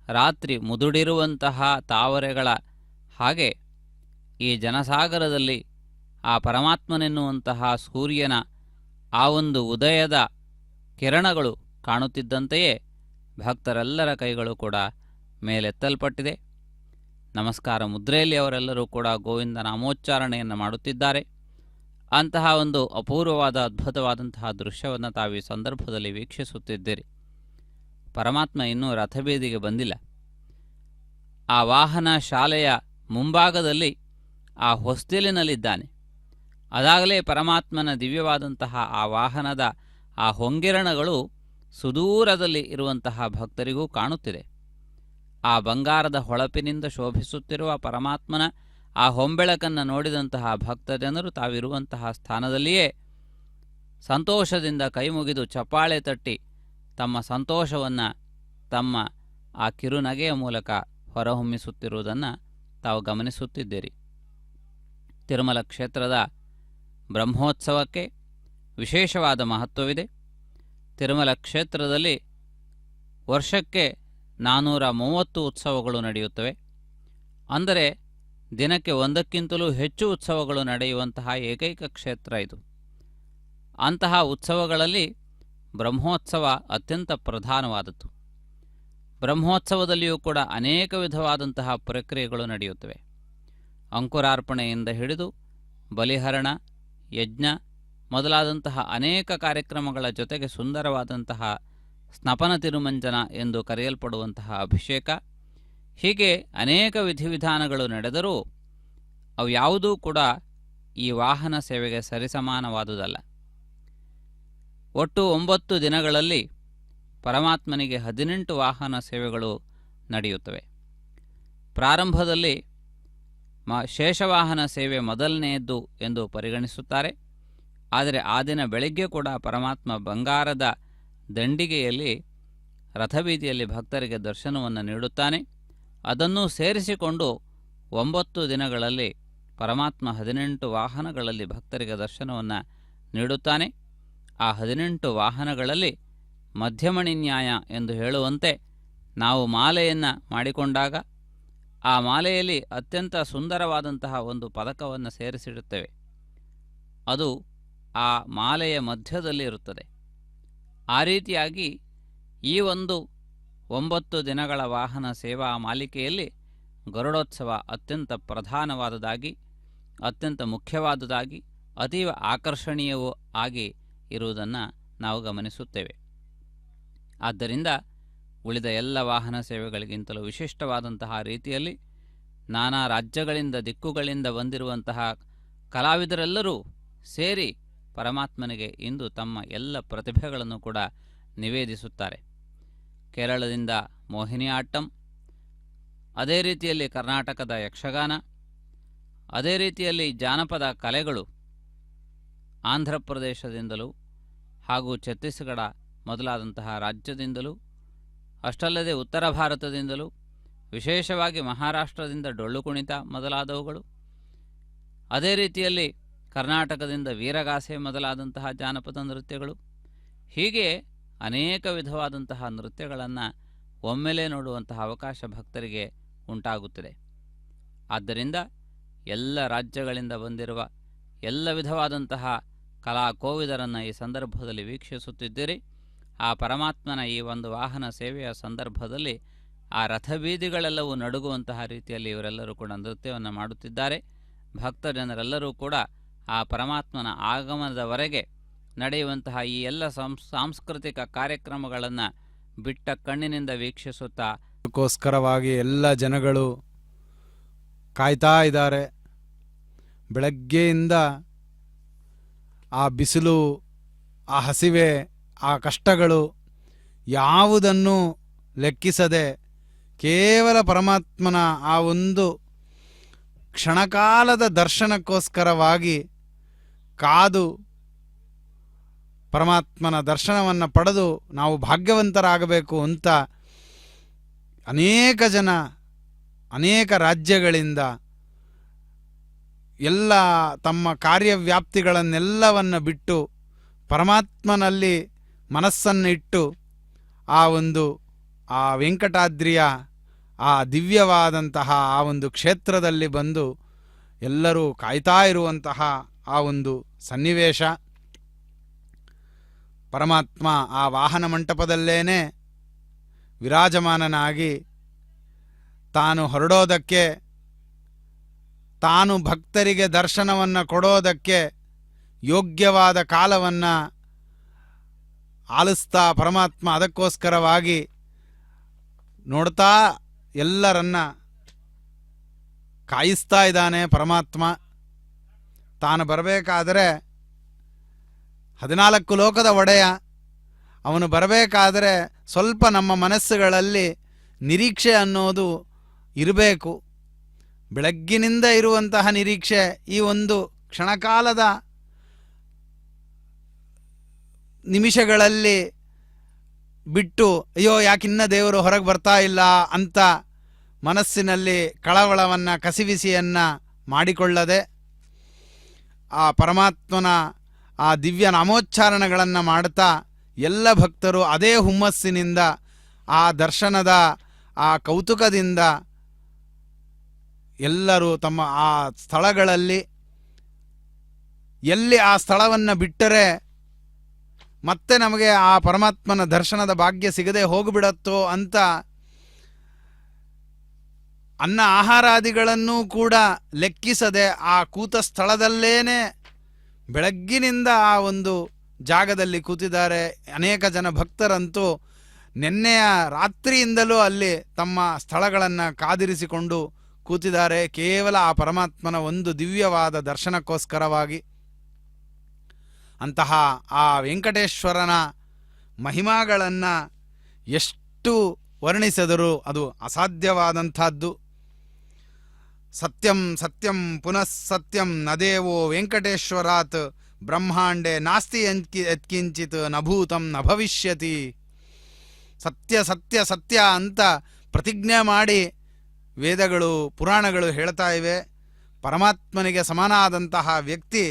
S5: ರಾತ್ರಿ ಮುದುಡಿರುವಂತಹ ತಾವರೆಗಳ ಹಾಗೆ ಈ ಜನಸಾಗರದಲ್ಲಿ ಆ ಪರಮಾತ್ಮನೆನ್ನುವಂತಹ ಸೂರ್ಯನ ಆ ಒಂದು ಉದಯದ ಕಿರಣಗಳು ಕಾಣುತ್ತಿದ್ದಂತೆಯೇ ಭಕ್ತರೆಲ್ಲರ ಕೈಗಳು ಕೂಡ ಮೇಲೆತ್ತಲ್ಪಟ್ಟಿದೆ. ನಮಸ್ಕಾರ ಮುದ್ರೆಯಲ್ಲಿ ಅವರೆಲ್ಲರೂ ಕೂಡ ಗೋವಿಂದ ನಾಮೋಚ್ಚಾರಣೆಯನ್ನು ಮಾಡುತ್ತಿದ್ದಾರೆ. ಅಂತಹ ಒಂದು ಅಪೂರ್ವವಾದ ಅದ್ಭುತವಾದಂತಹ ದೃಶ್ಯವನ್ನು ತಾವು ಈ ಸಂದರ್ಭದಲ್ಲಿ ವೀಕ್ಷಿಸುತ್ತಿದ್ದೀರಿ. ಪರಮಾತ್ಮ ಇನ್ನೂ ರಥಬೀದಿಗೆ ಬಂದಿಲ್ಲ. ಆ ವಾಹನ ಶಾಲೆಯ ಮುಂಭಾಗದಲ್ಲಿ ಆ ಹೊಸ್ತಿಲಿನಲ್ಲಿದ್ದಾನೆ. ಅದಾಗಲೇ ಪರಮಾತ್ಮನ ದಿವ್ಯವಾದಂತಹ ಆ ವಾಹನದ ಆ ಹೊಂಗಿರಣಗಳು ಸುದೂರದಲ್ಲಿ ಇರುವಂತಹ ಭಕ್ತರಿಗೂ ಕಾಣುತ್ತಿದೆ. ಆ ಬಂಗಾರದ ಹೊಳಪಿನಿಂದ ಶೋಭಿಸುತ್ತಿರುವ ಪರಮಾತ್ಮನ ಆ ಹೊಂಬೆಳಕನ್ನು ನೋಡಿದಂತಹ ಭಕ್ತಜನರು ತಾವಿರುವಂತಹ ಸ್ಥಾನದಲ್ಲಿಯೇ ಸಂತೋಷದಿಂದ ಕೈಮುಗಿದು ಚಪ್ಪಾಳೆ ತಟ್ಟಿ ತಮ್ಮ ಸಂತೋಷವನ್ನು ತಮ್ಮ ಆ ಕಿರುನಗೆಯ ಮೂಲಕ ಹೊರಹೊಮ್ಮಿಸುತ್ತಿರುವುದನ್ನು ತಾವು ಗಮನಿಸುತ್ತಿದ್ದೀರಿ. ತಿರುಮಲ ಕ್ಷೇತ್ರದ ಬ್ರಹ್ಮೋತ್ಸವಕ್ಕೆ ವಿಶೇಷವಾದ ಮಹತ್ವವಿದೆ. ತಿರುಮಲ ಕ್ಷೇತ್ರದಲ್ಲಿ ವರ್ಷಕ್ಕೆ 430 ಉತ್ಸವಗಳು ನಡೆಯುತ್ತವೆ. ಅಂದರೆ ದಿನಕ್ಕೆ ಒಂದಕ್ಕಿಂತಲೂ ಹೆಚ್ಚು ಉತ್ಸವಗಳು ನಡೆಯುವಂತಹ ಏಕೈಕ ಕ್ಷೇತ್ರ ಇದು. ಅಂತಹ ಉತ್ಸವಗಳಲ್ಲಿ ಬ್ರಹ್ಮೋತ್ಸವ ಅತ್ಯಂತ ಪ್ರಧಾನವಾದದ್ದು. ಬ್ರಹ್ಮೋತ್ಸವದಲ್ಲಿಯೂ ಕೂಡ ಅನೇಕ ವಿಧವಾದಂತಹ ಪ್ರಕ್ರಿಯೆಗಳು ನಡೆಯುತ್ತವೆ. ಅಂಕುರಾರ್ಪಣೆಯಿಂದ ಹಿಡಿದು ಬಲಿಹರಣ, ಯಜ್ಞ ಮೊದಲಾದಂತಹ ಅನೇಕ ಕಾರ್ಯಕ್ರಮಗಳ ಜೊತೆಗೆ ಸುಂದರವಾದಂತಹ ಸ್ನಪನ ತಿರುಮಂಜನ ಎಂದು ಕರೆಯಲ್ಪಡುವಂತಹ ಅಭಿಷೇಕ, ಹೀಗೆ ಅನೇಕ ವಿಧಿವಿಧಾನಗಳು ನಡೆದರೂ ಅವು ಯಾವುದೂ ಕೂಡ ಈ ವಾಹನ ಸೇವೆಗೆ ಸರಿಸಮಾನವಾದುದಲ್ಲ. ಒಟ್ಟು 9 ದಿನಗಳಲ್ಲಿ ಪರಮಾತ್ಮನಿಗೆ 18 ವಾಹನ ಸೇವೆಗಳು ನಡೆಯುತ್ತವೆ. ಪ್ರಾರಂಭದಲ್ಲಿ ಶೇಷವಾಹನ ಸೇವೆ ಮೊದಲನೆಯದ್ದು ಎಂದು ಪರಿಗಣಿಸುತ್ತಾರೆ. ಆದರೆ ಆ ದಿನ ಬೆಳಗ್ಗೆ ಕೂಡ ಪರಮಾತ್ಮ ಬಂಗಾರದ ದಂಡಿಗೆಯಲ್ಲಿ ರಥಬೀದಿಯಲ್ಲಿ ಭಕ್ತರಿಗೆ ದರ್ಶನವನ್ನು ನೀಡುತ್ತಾನೆ. ಅದನ್ನೂ ಸೇರಿಸಿಕೊಂಡು 9 ದಿನಗಳಲ್ಲಿ ಪರಮಾತ್ಮ 18 ವಾಹನಗಳಲ್ಲಿ ಭಕ್ತರಿಗೆ ದರ್ಶನವನ್ನು ನೀಡುತ್ತಾನೆ. ಆ 18 ವಾಹನಗಳಲ್ಲಿ ಮಧ್ಯಮಣಿ ನ್ಯಾಯ ಎಂದು ಹೇಳುವಂತೆ ನಾವು ಮಾಲೆಯನ್ನು ಮಾಡಿಕೊಂಡಾಗ ಆ ಮಾಲೆಯಲ್ಲಿ ಅತ್ಯಂತ ಸುಂದರವಾದಂತಹ ಒಂದು ಪದಕವನ್ನು ಸೇರಿಸಿಡುತ್ತೇವೆ. ಅದು ಆ ಮಾಲೆಯ ಮಧ್ಯದಲ್ಲಿ ಇರುತ್ತದೆ. ಆ ರೀತಿಯಾಗಿ ಈ ಒಂದು 9 ದಿನಗಳ ವಾಹನ ಸೇವಾ ಮಾಲಿಕೆಯಲ್ಲಿ ಗರುಡೋತ್ಸವ ಅತ್ಯಂತ ಪ್ರಧಾನವಾದುದಾಗಿ, ಅತ್ಯಂತ ಮುಖ್ಯವಾದುದಾಗಿ, ಅತೀವ ಆಕರ್ಷಣೀಯವೂ ಆಗಿ ಇರುವುದನ್ನು ನಾವು ಗಮನಿಸುತ್ತೇವೆ. ಆದ್ದರಿಂದ ಉಳಿದ ಎಲ್ಲ ವಾಹನ ಸೇವೆಗಳಿಗಿಂತಲೂ ವಿಶಿಷ್ಟವಾದಂತಹ ರೀತಿಯಲ್ಲಿ ನಾನಾ ರಾಜ್ಯಗಳಿಂದ ದಿಕ್ಕುಗಳಿಂದ ಬಂದಿರುವಂತಹ ಕಲಾವಿದರೆಲ್ಲರೂ ಸೇರಿ ಪರಮಾತ್ಮನಿಗೆ ಇಂದು ತಮ್ಮ ಎಲ್ಲ ಪ್ರತಿಭೆಗಳನ್ನು ಕೂಡ ನಿವೇದಿಸುತ್ತಾರೆ. ಕೇರಳದಿಂದ ಮೋಹಿನಿಯಾಟ್ಟಂ, ಅದೇ ರೀತಿಯಲ್ಲಿ ಕರ್ನಾಟಕದ ಯಕ್ಷಗಾನ, ಅದೇ ರೀತಿಯಲ್ಲಿ ಜಾನಪದ ಕಲೆಗಳು ಆಂಧ್ರ ಪ್ರದೇಶದಿಂದಲೂ ಹಾಗೂ ಛತ್ತೀಸ್ಗಢ ಮೊದಲಾದಂತಹ ರಾಜ್ಯದಿಂದಲೂ, ಅಷ್ಟಲ್ಲದೆ ಉತ್ತರ ಭಾರತದಿಂದಲೂ, ವಿಶೇಷವಾಗಿ ಮಹಾರಾಷ್ಟ್ರದಿಂದ ಡೊಳ್ಳು ಕುಣಿತ ಮೊದಲಾದವುಗಳು, ಅದೇ ರೀತಿಯಲ್ಲಿ ಕರ್ನಾಟಕದಿಂದ ವೀರಗಾಸೆ ಮೊದಲಾದಂತಹ ಜಾನಪದ ನೃತ್ಯಗಳು, ಹೀಗೆ ಅನೇಕ ವಿಧವಾದಂತಹ ನೃತ್ಯಗಳನ್ನು ಒಮ್ಮೆಲೇ ನೋಡುವಂತಹ ಅವಕಾಶ ಭಕ್ತರಿಗೆ ಉಂಟಾಗುತ್ತದೆ. ಆದ್ದರಿಂದ ಎಲ್ಲ ರಾಜ್ಯಗಳಿಂದ ಬಂದಿರುವ ಎಲ್ಲ ವಿಧವಾದಂತಹ ಕಲಾ ಕೋವಿದರನ್ನು ಈ ಸಂದರ್ಭದಲ್ಲಿ ವೀಕ್ಷಿಸುತ್ತಿದ್ದೀರಿ. ಆ ಪರಮಾತ್ಮನ ಈ ಒಂದು ವಾಹನ ಸೇವೆಯ ಸಂದರ್ಭದಲ್ಲಿ ಆ ರಥಬೀದಿಗಳೆಲ್ಲವೂ ನಡುಗುವಂತಹ ರೀತಿಯಲ್ಲಿ ಇವರೆಲ್ಲರೂ ಕೂಡ ನೃತ್ಯವನ್ನು ಮಾಡುತ್ತಿದ್ದಾರೆ. ಭಕ್ತ ಜನರೆಲ್ಲರೂ ಕೂಡ ಆ ಪರಮಾತ್ಮನ ಆಗಮನದವರೆಗೆ ನಡೆಯುವಂತಹ ಈ ಎಲ್ಲ ಸಾಂಸ್ಕೃತಿಕ ಕಾರ್ಯಕ್ರಮಗಳನ್ನು ಬಿಟ್ಟ ಕಣ್ಣಿನಿಂದ ವೀಕ್ಷಿಸುತ್ತಾ
S2: ಅದಕ್ಕೋಸ್ಕರವಾಗಿ ಎಲ್ಲ ಜನಗಳು ಕಾಯ್ತಾ ಇದ್ದಾರೆ. ಬೆಳಗ್ಗೆಯಿಂದ ಆ ಬಿಸಿಲು, ಆ ಹಸಿವೆ, ಆ ಕಷ್ಟಗಳು ಯಾವುದನ್ನು ಲೆಕ್ಕಿಸದೆ ಕೇವಲ ಪರಮಾತ್ಮನ ಆ ಒಂದು ಕ್ಷಣಕಾಲದ ದರ್ಶನಕ್ಕೋಸ್ಕರವಾಗಿ ಕಾದು ಪರಮಾತ್ಮನ ದರ್ಶನವನ್ನು ಪಡೆದು ನಾವು ಭಾಗ್ಯವಂತರಾಗಬೇಕು ಅಂತ ಅನೇಕ ಜನ ಅನೇಕ ರಾಜ್ಯಗಳಿಂದ ಎಲ್ಲ ತಮ್ಮ ಕಾರ್ಯವ್ಯಾಪ್ತಿಗಳನ್ನೆಲ್ಲವನ್ನು ಬಿಟ್ಟು ಪರಮಾತ್ಮನಲ್ಲಿ ಮನಸ್ಸನ್ನಿಟ್ಟು ಆ ವೆಂಕಟಾದ್ರಿಯ ಆ ದಿವ್ಯವಾದಂತಹ ಆ ಒಂದು ಕ್ಷೇತ್ರದಲ್ಲಿ ಬಂದು ಎಲ್ಲರೂ ಕಾಯ್ತಾ ಇರುವಂತಹ ಆ ಒಂದು ಸನ್ನಿವೇಶ. ಪರಮಾತ್ಮ ಆ ವಾಹನ ಮಂಟಪದಲ್ಲೇನೆ ವಿರಾಜಮಾನನಾಗಿ ತಾನು ಹೊರಡೋದಕ್ಕೆ, ತಾನು ಭಕ್ತರಿಗೆ ದರ್ಶನವನ್ನು ಕೊಡೋದಕ್ಕೆ ಯೋಗ್ಯವಾದ ಕಾಲವನ್ನು ಆಲಿಸ್ತಾ ಪರಮಾತ್ಮ ಅದಕ್ಕೋಸ್ಕರವಾಗಿ ನೋಡ್ತಾ ಎಲ್ಲರನ್ನ ಕಾಯಿಸ್ತಾ ಇದ್ದಾನೆ. ಪರಮಾತ್ಮ ತಾನು ಬರಬೇಕಾದರೆ 14 ಲೋಕದ ಒಡೆಯ, ಅವನು ಬರಬೇಕಾದರೆ ಸ್ವಲ್ಪ ನಮ್ಮ ಮನಸ್ಸುಗಳಲ್ಲಿ ನಿರೀಕ್ಷೆ ಅನ್ನೋದು ಇರಬೇಕು. ಬೆಳಗ್ಗಿನಿಂದ ಇರುವಂತಹ ನಿರೀಕ್ಷೆ ಈ ಒಂದು ಕ್ಷಣಕಾಲದ ನಿಮಿಷಗಳಲ್ಲಿ ಬಿಟ್ಟು ಅಯ್ಯೋ ಯಾಕಿನ್ನ ದೇವರು ಹೊರಗೆ ಬರ್ತಾ ಇಲ್ಲ ಅಂತ ಮನಸ್ಸಿನಲ್ಲಿ ಕಳವಳವನ್ನು ಕಸಿವಿಸಿಯನ್ನು ಮಾಡಿಕೊಳ್ಳದೆ ಆ ಪರಮಾತ್ಮನ ಆ ದಿವ್ಯ ನಾಮೋಚ್ಚಾರಣೆಗಳನ್ನು ಮಾಡ್ತಾ ಎಲ್ಲ ಭಕ್ತರು ಅದೇ ಹುಮ್ಮಸ್ಸಿನಿಂದ ಆ ದರ್ಶನದ ಆ ಕೌತುಕದಿಂದ ಎಲ್ಲರೂ ತಮ್ಮ ಆ ಸ್ಥಳಗಳಲ್ಲಿ ಎಲ್ಲಿ ಆ ಸ್ಥಳವನ್ನು ಬಿಟ್ಟರೆ ಮತ್ತೆ ನಮಗೆ ಆ ಪರಮಾತ್ಮನ ದರ್ಶನದ ಭಾಗ್ಯ ಸಿಗದೆ ಹೋಗಿಬಿಡತ್ತೋ ಅಂತ ಅನ್ನ ಆಹಾರಾದಿಗಳನ್ನೂ ಕೂಡ ಲೆಕ್ಕಿಸದೆ ಆ ಕೂತ ಸ್ಥಳದಲ್ಲೇನೆ ಬೆಳಗ್ಗಿನಿಂದ ಆ ಒಂದು ಜಾಗದಲ್ಲಿ ಕೂತಿದ್ದಾರೆ. ಅನೇಕ ಜನ ಭಕ್ತರಂತೂ ನಿನ್ನೆಯ ರಾತ್ರಿಯಿಂದಲೂ ಅಲ್ಲಿ ತಮ್ಮ ಸ್ಥಳಗಳನ್ನು ಕಾದಿರಿಸಿಕೊಂಡು ಕೂತಿದ್ದಾರೆ, ಕೇವಲ ಆ ಪರಮಾತ್ಮನ ಒಂದು ದಿವ್ಯವಾದ ದರ್ಶನಕ್ಕೋಸ್ಕರವಾಗಿ. ಅಂತಹ ಆ ವೆಂಕಟೇಶ್ವರನ ಮಹಿಮಾಗಳನ್ನು ಎಷ್ಟು ವರ್ಣಿಸಿದರೂ ಅದು ಅಸಾಧ್ಯವಾದಂಥದ್ದು. ಸತ್ಯಂ ಸತ್ಯಂ ಪುನಃ ಸತ್ಯಂ ನ ದೇವೋ ವೆಂಕಟೇಶ್ವರಾತ್ ಬ್ರಹ್ಮಾಂಡೆ ನಾಸ್ತಿ ಯತ್ಕಿಂಚಿತ್ ನಭೂತಂ ನ ಭವಿಷ್ಯತಿ. ಸತ್ಯ ಸತ್ಯ ಸತ್ಯ ಅಂತ ಪ್ರತಿಜ್ಞೆ ಮಾಡಿ ವೇದಗಳು ಪುರಾಣಗಳು ಹೇಳ್ತಾ ಇವೆ. ಪರಮಾತ್ಮನಿಗೆ ಸಮನಾದಂತಹ ವ್ಯಕ್ತಿ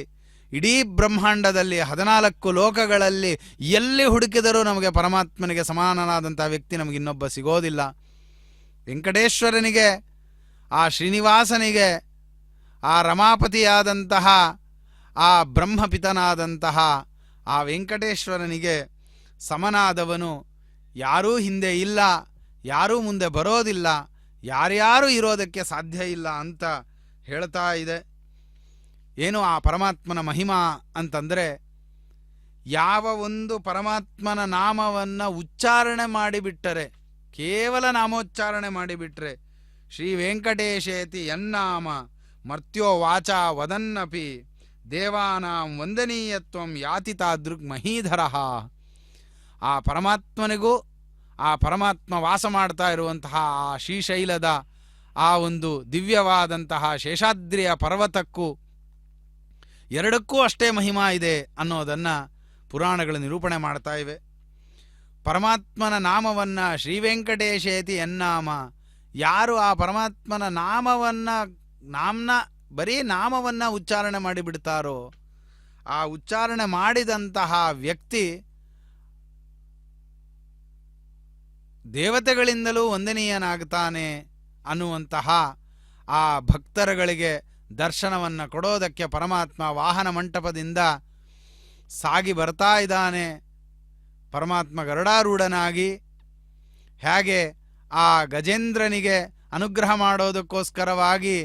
S2: ಇಡೀ ಬ್ರಹ್ಮಾಂಡದಲ್ಲಿ 14 ಲೋಕಗಳಲ್ಲಿ ಎಲ್ಲಿ ಹುಡುಕಿದರೂ ನಮಗೆ ಪರಮಾತ್ಮನಿಗೆ ಸಮಾನನಾದಂಥ ವ್ಯಕ್ತಿ ನಮಗೆ ಇನ್ನೊಬ್ಬ ಸಿಗೋದಿಲ್ಲ. ವೆಂಕಟೇಶ್ವರನಿಗೆ, ಆ ಶ್ರೀನಿವಾಸನಿಗೆ, ಆ ರಮಾಪತಿಯಾದಂತಹ ಆ ಬ್ರಹ್ಮಪಿತನಾದಂತಹ ಆ ವೆಂಕಟೇಶ್ವರನಿಗೆ ಸಮನಾದವನು ಯಾರೂ ಹಿಂದೆ ಇಲ್ಲ, ಯಾರೂ ಮುಂದೆ ಬರೋದಿಲ್ಲ, ಯಾರ್ಯಾರೂ ಇರೋದಕ್ಕೆ ಸಾಧ್ಯ ಇಲ್ಲ ಅಂತ ಹೇಳ್ತಾ ಇದೆ. ಏನು ಆ ಪರಮಾತ್ಮನ ಮಹಿಮಾ ಅಂತಂದರೆ, ಯಾವ ಒಂದು ಪರಮಾತ್ಮನ ನಾಮವನ್ನು ಉಚ್ಚಾರಣೆ ಮಾಡಿಬಿಟ್ಟರೆ, ಕೇವಲ ನಾಮೋಚ್ಚಾರಣೆ ಮಾಡಿಬಿಟ್ರೆ, ಶ್ರೀ ವೆಂಕಟೇಶೇತಿ ಯನ್ನಾಮ ಮರ್ತ್ಯೋ ವಾಚ ವದನ್ನಪಿ ದೇವಾನಾಂ ವಂದನೀಯತ್ವಂ ಯಾತಿ ತಾದೃಗ್ ಮಹೀಧರ. ಆ ಪರಮಾತ್ಮನಿಗೂ ಆ ಪರಮಾತ್ಮ ವಾಸ ಮಾಡ್ತಾ ಇರುವಂತಹ ಆ ಶ್ರೀಶೈಲದ ಆ ಒಂದು ದಿವ್ಯವಾದಂತಹ ಶೇಷಾದ್ರಿಯ ಪರ್ವತಕ್ಕೂ ಎರಡಕ್ಕೂ ಅಷ್ಟೇ ಮಹಿಮಾ ಇದೆ ಅನ್ನೋದನ್ನು ಪುರಾಣಗಳು ನಿರೂಪಣೆ ಮಾಡ್ತಾ ಇವೆ. ಪರಮಾತ್ಮನ ನಾಮವನ್ನು ಶ್ರೀ ವೆಂಕಟೇಶೇತಿ ಯನ್ನಾಮ, ಯಾರು ಆ ಪರಮಾತ್ಮನ ಬರೀ ನಾಮವನ್ನು ಉಚ್ಚಾರಣೆ ಮಾಡಿಬಿಡ್ತಾರೋ, ಆ ಉಚ್ಚಾರಣೆ ಮಾಡಿದಂತಹ ವ್ಯಕ್ತಿ ದೇವತೆಗಳಿಂದಲೂ ವಂದನೀಯನಾಗ್ತಾನೆ ಅನ್ನುವಂತಹ ಆ ಭಕ್ತರುಗಳಿಗೆ ದರ್ಶನವನ್ನು ಕೊಡೋದಕ್ಕೆ ಪರಮಾತ್ಮ ವಾಹನ ಮಂಟಪದಿಂದ ಸಾಗಿ ಬರ್ತಾ ಇದ್ದಾನೆ. ಪರಮಾತ್ಮ ಗರುಡಾರೂಢನಾಗಿ ಹೇಗೆ ಆ ಗಜೇಂದ್ರನಿಗೆ ಅನುಗ್ರಹ ಮಾಡೋದಕ್ಕೋಸ್ಕರವಾಗಿ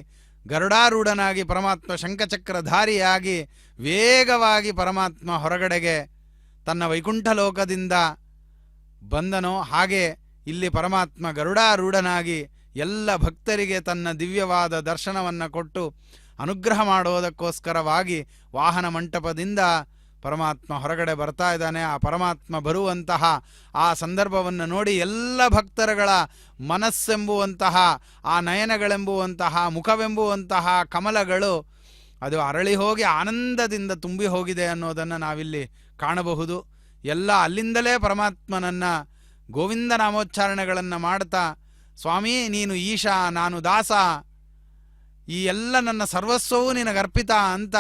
S2: ಗರುಡಾರೂಢನಾಗಿ ಪರಮಾತ್ಮ ಶಂಖಚಕ್ರಧಾರಿಯಾಗಿ ವೇಗವಾಗಿ ಪರಮಾತ್ಮ ಹೊರಗಡೆಗೆ ತನ್ನ ವೈಕುಂಠ ಲೋಕದಿಂದ ಬಂದನೋ, ಹಾಗೆ ಇಲ್ಲಿ ಪರಮಾತ್ಮ ಗರುಡಾರೂಢನಾಗಿ ಎಲ್ಲ ಭಕ್ತರಿಗೆ ತನ್ನ ದಿವ್ಯವಾದ ದರ್ಶನವನ್ನು ಕೊಟ್ಟು ಅನುಗ್ರಹ ಮಾಡೋದಕ್ಕೋಸ್ಕರವಾಗಿ ವಾಹನ ಮಂಟಪದಿಂದ ಪರಮಾತ್ಮ ಹೊರಗಡೆ ಬರ್ತಾ ಇದ್ದಾನೆ. ಆ ಪರಮಾತ್ಮ ಬರುವಂತಹ ಆ ಸಂದರ್ಭವನ್ನು ನೋಡಿ ಎಲ್ಲ ಭಕ್ತರುಗಳ ಮನಸ್ಸೆಂಬುವಂತಹ ಆ ನಯನಗಳೆಂಬುವಂತಹ ಮುಖವೆಂಬುವಂತಹ ಕಮಲಗಳು ಅದು ಅರಳಿ ಹೋಗಿ ಆನಂದದಿಂದ ತುಂಬಿ ಹೋಗಿದೆ ಅನ್ನೋದನ್ನು ನಾವಿಲ್ಲಿ ಕಾಣಬಹುದು. ಎಲ್ಲ ಅಲ್ಲಿಂದಲೇ ಪರಮಾತ್ಮನನ್ನು ಗೋವಿಂದ ನಾಮೋಚ್ಚಾರಣೆಗಳನ್ನು ಮಾಡ್ತಾ, ಸ್ವಾಮಿ ನೀನು ಈಶಾ, ನಾನು ದಾಸ, ಈ ಎಲ್ಲ ನನ್ನ ಸರ್ವಸ್ವವೂ ನಿನಗರ್ಪಿತ ಅಂತ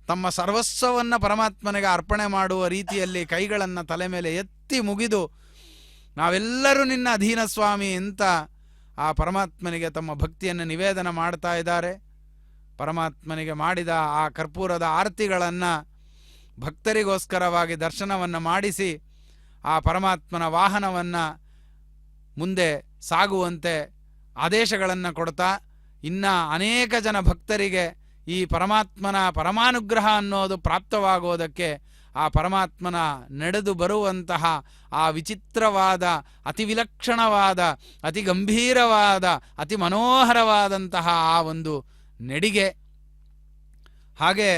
S2: ತಮ್ಮ ಸರ್ವಸ್ವವನ್ನು ಪರಮಾತ್ಮನಿಗೆ ಅರ್ಪಣೆ ಮಾಡುವ ರೀತಿಯಲ್ಲಿ ಕೈಗಳನ್ನು ತಲೆ ಮೇಲೆ ಎತ್ತಿ ಮುಗಿದು ನಾವೆಲ್ಲರೂ ನಿನ್ನ ಅಧೀನ ಸ್ವಾಮಿ ಅಂತ ಆ ಪರಮಾತ್ಮನಿಗೆ ತಮ್ಮ ಭಕ್ತಿಯನ್ನು ನಿವೇದನ ಮಾಡ್ತಾ ಇದ್ದಾರೆ. ಪರಮಾತ್ಮನಿಗೆ ಮಾಡಿದ ಆ ಕರ್ಪೂರದ ಆರತಿಗಳನ್ನು ಭಕ್ತರಿಗೋಸ್ಕರವಾಗಿ ದರ್ಶನವನ್ನು ಮಾಡಿಸಿ ಆ ಪರಮಾತ್ಮನ ವಾಹನವನ್ನು ಮುಂದೆ ಸಾಗುವಂತೆ ಆದೇಶಗಳನ್ನು ಕೊಡ್ತಾ, ಇನ್ನು ಅನೇಕ ಜನ ಭಕ್ತರಿಗೆ ಈ ಪರಮಾತ್ಮನ ಪರಮಾನುಗ್ರಹ ಅನ್ನೋದು ಪ್ರಾಪ್ತವಾಗೋದಕ್ಕೆ ಆ ಪರಮಾತ್ಮನ ನಡೆದು ಬರುವಂತಹ ಆ ವಿಚಿತ್ರವಾದ, ಅತಿ ವಿಲಕ್ಷಣವಾದ, ಅತಿ ಗಂಭೀರವಾದ, ಅತಿ ಮನೋಹರವಾದಂತಹ ಆ ಒಂದು ನಡಿಗೆ, ಹಾಗೆ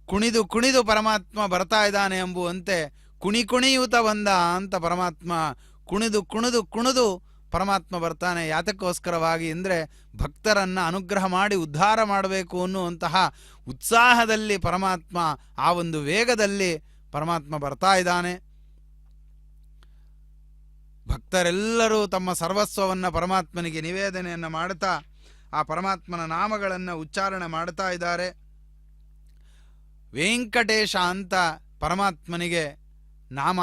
S2: ಕುಣಿದು ಕುಣಿದು ಪರಮಾತ್ಮ ಬರ್ತಾ ಇದ್ದಾನೆ ಎಂಬುವಂತೆ ಕುಣಿಯುತ ಬಂದ ಅಂತ ಪರಮಾತ್ಮ ಕುಣಿದು ಕುಣಿದು ಕುಣಿದು ಪರಮಾತ್ಮ ಬರ್ತಾನೆ. ಯಾತಕ್ಕೋಸ್ಕರವಾಗಿ ಅಂದರೆ ಭಕ್ತರನ್ನು ಅನುಗ್ರಹ ಮಾಡಿ ಉದ್ಧಾರ ಮಾಡಬೇಕು ಅನ್ನುವಂತಹ ಉತ್ಸಾಹದಲ್ಲಿ ಪರಮಾತ್ಮ, ಆ ಒಂದು ವೇಗದಲ್ಲಿ ಪರಮಾತ್ಮ ಬರ್ತಾ ಇದ್ದಾನೆ. ಭಕ್ತರೆಲ್ಲರೂ ತಮ್ಮ ಸರ್ವಸ್ವವನ್ನು ಪರಮಾತ್ಮನಿಗೆ ನಿವೇದನೆಯನ್ನು ಮಾಡ್ತಾ ಆ ಪರಮಾತ್ಮನ ನಾಮಗಳನ್ನು ಉಚ್ಚಾರಣೆ ಮಾಡ್ತಾ ಇದ್ದಾರೆ. ವೆಂಕಟೇಶ ಅಂತ ಪರಮಾತ್ಮನಿಗೆ ನಾಮ.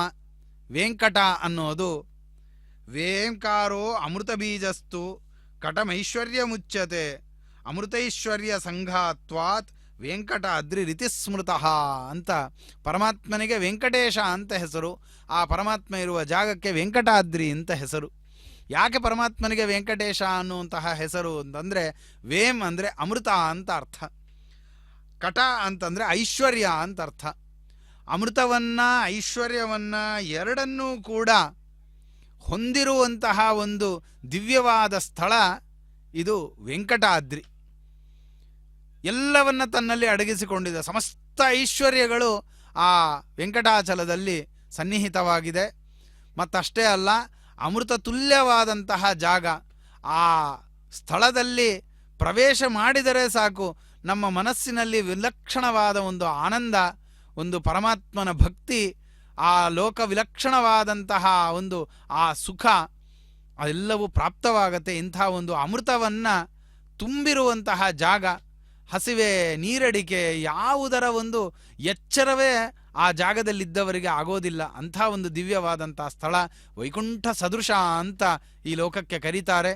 S2: ವೆಂಕಟ ಅನ್ನೋದು ವೇಂಕಾರೋ ಅಮೃತ ಬೀಜಸ್ತು ಕಟಮೈಶ್ವರ್ಯ ಮುಚ್ಯತೆ ಅಮೃತೈಶ್ವರ್ಯ ಸಂಘಾತ್ವಾತ್ ವೆಂಕಟ ಅದ್ರಿ ರೀತಿ ಸ್ಮೃತಃ ಅಂತ ಪರಮಾತ್ಮನಿಗೆ ವೆಂಕಟೇಶ ಅಂತ ಹೆಸರು. ಆ ಪರಮಾತ್ಮ ಇರುವ ಜಾಗಕ್ಕೆ ವೆಂಕಟಾದ್ರಿ ಅಂತ ಹೆಸರು. ಯಾಕೆ ಪರಮಾತ್ಮನಿಗೆ ವೆಂಕಟೇಶ ಅನ್ನುವಂತಹ ಹೆಸರು ಅಂತಂದರೆ, ವೇಮ್ ಅಂದರೆ ಅಮೃತ ಅಂತ ಅರ್ಥ, ಕಟ ಅಂತಂದರೆ ಐಶ್ವರ್ಯ ಅಂತ ಅರ್ಥ. ಅಮೃತವನ್ನು ಐಶ್ವರ್ಯವನ್ನು ಎರಡನ್ನೂ ಕೂಡ ಹೊಂದಿರುವಂತಹ ಒಂದು ದಿವ್ಯವಾದ ಸ್ಥಳ ಇದು ವೆಂಕಟಾದ್ರಿ. ಎಲ್ಲವನ್ನ ತನ್ನಲ್ಲಿ ಅಡಗಿಸಿಕೊಂಡಿದೆ. ಸಮಸ್ತ ಐಶ್ವರ್ಯಗಳು ಆ ವೆಂಕಟಾಚಲದಲ್ಲಿ ಸನ್ನಿಹಿತವಾಗಿದೆ. ಮತ್ತಷ್ಟೇ ಅಲ್ಲ, ಅಮೃತ ತುಲ್ಯವಾದಂತಹ ಜಾಗ. ಆ ಸ್ಥಳದಲ್ಲಿ ಪ್ರವೇಶ ಮಾಡಿದರೆ ಸಾಕು, ನಮ್ಮ ಮನಸ್ಸಿನಲ್ಲಿ ವಿಲಕ್ಷಣವಾದ ಒಂದು ಆನಂದ, ಒಂದು ಪರಮಾತ್ಮನ ಭಕ್ತಿ, ಆ ಲೋಕ ವಿಲಕ್ಷಣವಾದಂತಹ ಒಂದು ಆ ಸುಖ ಅದೆಲ್ಲವೂ ಪ್ರಾಪ್ತವಾಗತ್ತೆ. ಇಂಥ ಒಂದು ಅಮೃತವನ್ನು ತುಂಬಿರುವಂತಹ ಜಾಗ. ಹಸಿವೆ, ನೀರಡಿಕೆ ಯಾವುದರ ಒಂದು ಎಚ್ಚರವೇ ಆ ಜಾಗದಲ್ಲಿದ್ದವರಿಗೆ ಆಗೋದಿಲ್ಲ. ಅಂಥ ಒಂದು ದಿವ್ಯವಾದಂಥ ಸ್ಥಳ ವೈಕುಂಠ ಸದೃಶ ಅಂತ ಈ ಲೋಕಕ್ಕೆ ಕರೀತಾರೆ.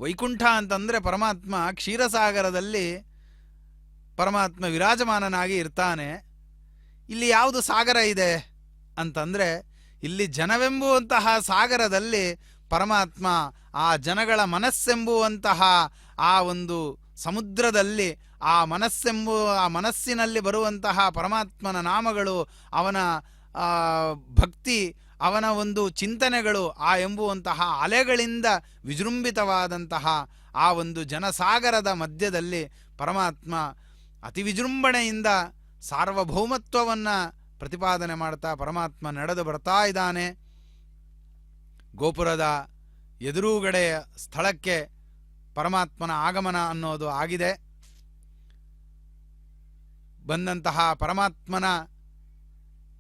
S2: ವೈಕುಂಠ ಅಂತಂದರೆ ಪರಮಾತ್ಮ ಕ್ಷೀರಸಾಗರದಲ್ಲಿ ಪರಮಾತ್ಮ ವಿರಾಜಮಾನನಾಗಿ ಇರ್ತಾನೆ. ಇಲ್ಲಿ ಯಾವುದು ಸಾಗರ ಇದೆ ಅಂತಂದರೆ, ಇಲ್ಲಿ ಜನವೆಂಬುವಂತಹ ಸಾಗರದಲ್ಲಿ ಪರಮಾತ್ಮ ಆ ಜನಗಳ ಮನಸ್ಸೆಂಬುವಂತಹ ಆ ಒಂದು ಸಮುದ್ರದಲ್ಲಿ ಆ ಮನಸ್ಸಿನಲ್ಲಿ ಬರುವಂತಹ ಪರಮಾತ್ಮನ ನಾಮಗಳು, ಅವನ ಭಕ್ತಿ, ಅವನ ಒಂದು ಚಿಂತನೆಗಳು ಆ ಎಂಬುವಂತಹ ಅಲೆಗಳಿಂದ ವಿಜೃಂಭಿತವಾದಂತಹ ಆ ಒಂದು ಜನಸಾಗರದ ಮಧ್ಯದಲ್ಲಿ ಪರಮಾತ್ಮ ಅತಿ ವಿಜೃಂಭಣೆಯಿಂದ ಸಾರ್ವಭೌಮತ್ವವನ್ನು ಪ್ರತಿಪಾದನೆ ಮಾಡ್ತಾ ಪರಮಾತ್ಮ ನಡೆದು ಬರ್ತಾ ಇದ್ದಾನೆ. ಗೋಪುರದ ಎದುರುಗಡೆಯ ಸ್ಥಳಕ್ಕೆ ಪರಮಾತ್ಮನ ಆಗಮನ ಅನ್ನೋದು ಆಗಿದೆ. ಬಂದಂತಹ ಪರಮಾತ್ಮನ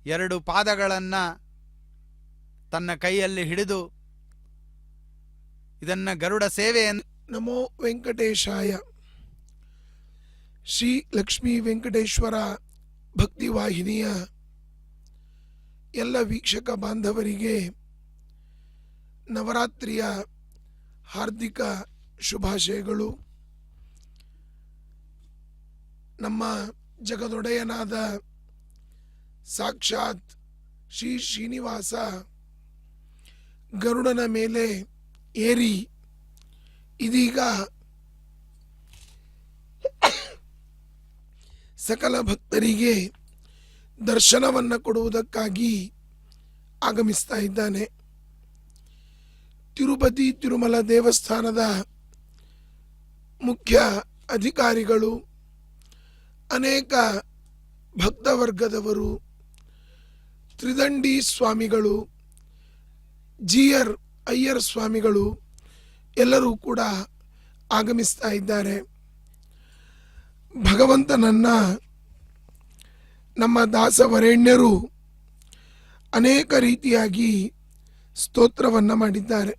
S2: ಎರಡು ಪಾದಗಳನ್ನು ತನ್ನ ಕೈಯಲ್ಲಿ ಹಿಡಿದು ಇದನ್ನು ಗರುಡ ಸೇವೆಯನ್ನು
S6: ನಮೋ ವೆಂಕಟೇಶಾಯ. ಶ್ರೀ ಲಕ್ಷ್ಮೀ ವೆಂಕಟೇಶ್ವರ ಭಕ್ತಿವಾಹಿನಿಯ ಎಲ್ಲ ವೀಕ್ಷಕ ಬಾಂಧವರಿಗೆ ನವರಾತ್ರಿಯ ಹಾರ್ದಿಕ ಶುಭಾಶಯಗಳು. ನಮ್ಮ ಜಗದೊಡೆಯನಾದ ಸಾಕ್ಷಾತ್ ಶ್ರೀ ಶ್ರೀನಿವಾಸ ಗರುಡನ ಮೇಲೆ ಏರಿ ಇದೀಗ ಸಕಲ ಭಕ್ತರಿಗೆ ದರ್ಶನವನ್ನು ಕೊಡುವುದಕ್ಕಾಗಿ ಆಗಮಿಸ್ತಾ ಇದ್ದಾನೆ. ತಿರುಪತಿ ತಿರುಮಲ ದೇವಸ್ಥಾನದ ಮುಖ್ಯ ಅಧಿಕಾರಿಗಳು, ಅನೇಕ ಭಕ್ತವರ್ಗದವರು, ತ್ರಿದಂಡಿ ಸ್ವಾಮಿಗಳು, ಅಯ್ಯರ್ ಸ್ವಾಮಿಗಳು ಎಲ್ಲರೂ ಕೂಡ ಆಗಮಿಸ್ತಾ ಇದ್ದಾರೆ. ಭಗವಂತನನ್ನ ನಮ್ಮ ದಾಸವರೇಣ್ಯರು ಅನೇಕ ರೀತಿಯಾಗಿ ಸ್ತೋತ್ರವನ್ನು ಮಾಡಿದ್ದಾರೆ.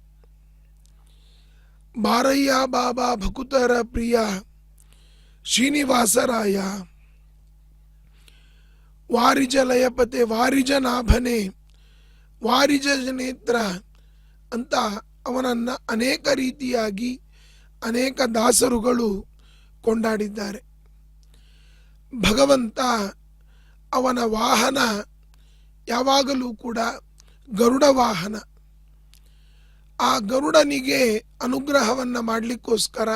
S6: ಬಾರಯ್ಯ ಬಾಬಾ ಭಕುತರ ಪ್ರಿಯ ಶ್ರೀನಿವಾಸರಾಯ, ವಾರಿಜ ಲಯಪತೆ ವಾರಿಜ ನಾಭನೆ ವಾರಿಜ ನೇತ್ರ ಅಂತ ಅವನನ್ನು ಅನೇಕ ರೀತಿಯಾಗಿ ಅನೇಕ ದಾಸರುಗಳು ಕೊಂಡಾಡಿದ್ದಾರೆ. ಭಗವಂತ ಅವನ ವಾಹನ ಯಾವಾಗಲೂ ಕೂಡ ಗರುಡ ವಾಹನ. ಆ ಗರುಡನಿಗೆ ಅನುಗ್ರಹವನ್ನು ಮಾಡಲಿಕ್ಕೋಸ್ಕರ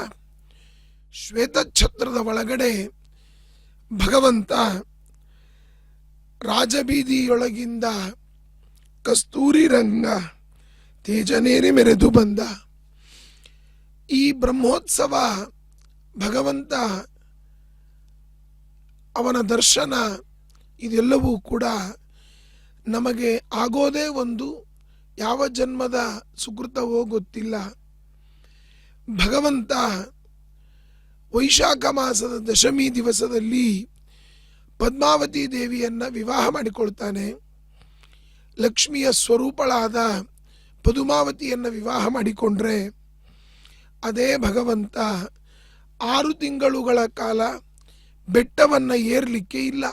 S6: ಶ್ವೇತಛತ್ರದ ಒಳಗಡೆ ಭಗವಂತ ರಾಜಬೀದಿಯೊಳಗಿಂದ ಕಸ್ತೂರಿ ರಂಗ ತೇಜನೇರಿ ಮೆರೆದು ಬಂದ. ಈ ಬ್ರಹ್ಮೋತ್ಸವ ಭಗವಂತ ಅವನ ದರ್ಶನ ಇದೆಲ್ಲವೂ ಕೂಡ ನಮಗೆ ಆಗೋದೇ ಒಂದು ಯಾವ ಜನ್ಮದ ಸುಕೃತವೋ ಗೊತ್ತಿಲ್ಲ. ಭಗವಂತ ವೈಶಾಖ ಮಾಸದ ದಶಮಿ ದಿವಸದಲ್ಲಿ ಪದ್ಮಾವತಿ ದೇವಿಯನ್ನು ವಿವಾಹ ಮಾಡಿಕೊಳ್ತಾನೆ. ಲಕ್ಷ್ಮಿಯ ಸ್ವರೂಪಳಾದ ಪದುಮಾವತಿಯನ್ನು ವಿವಾಹ ಮಾಡಿಕೊಂಡ್ರೆ ಅದೇ ಭಗವಂತ 6 ತಿಂಗಳುಗಳ ಕಾಲ ಬೆಟ್ಟವನ್ನು ಏರ್ಲಿಕ್ಕೆ ಇಲ್ಲ.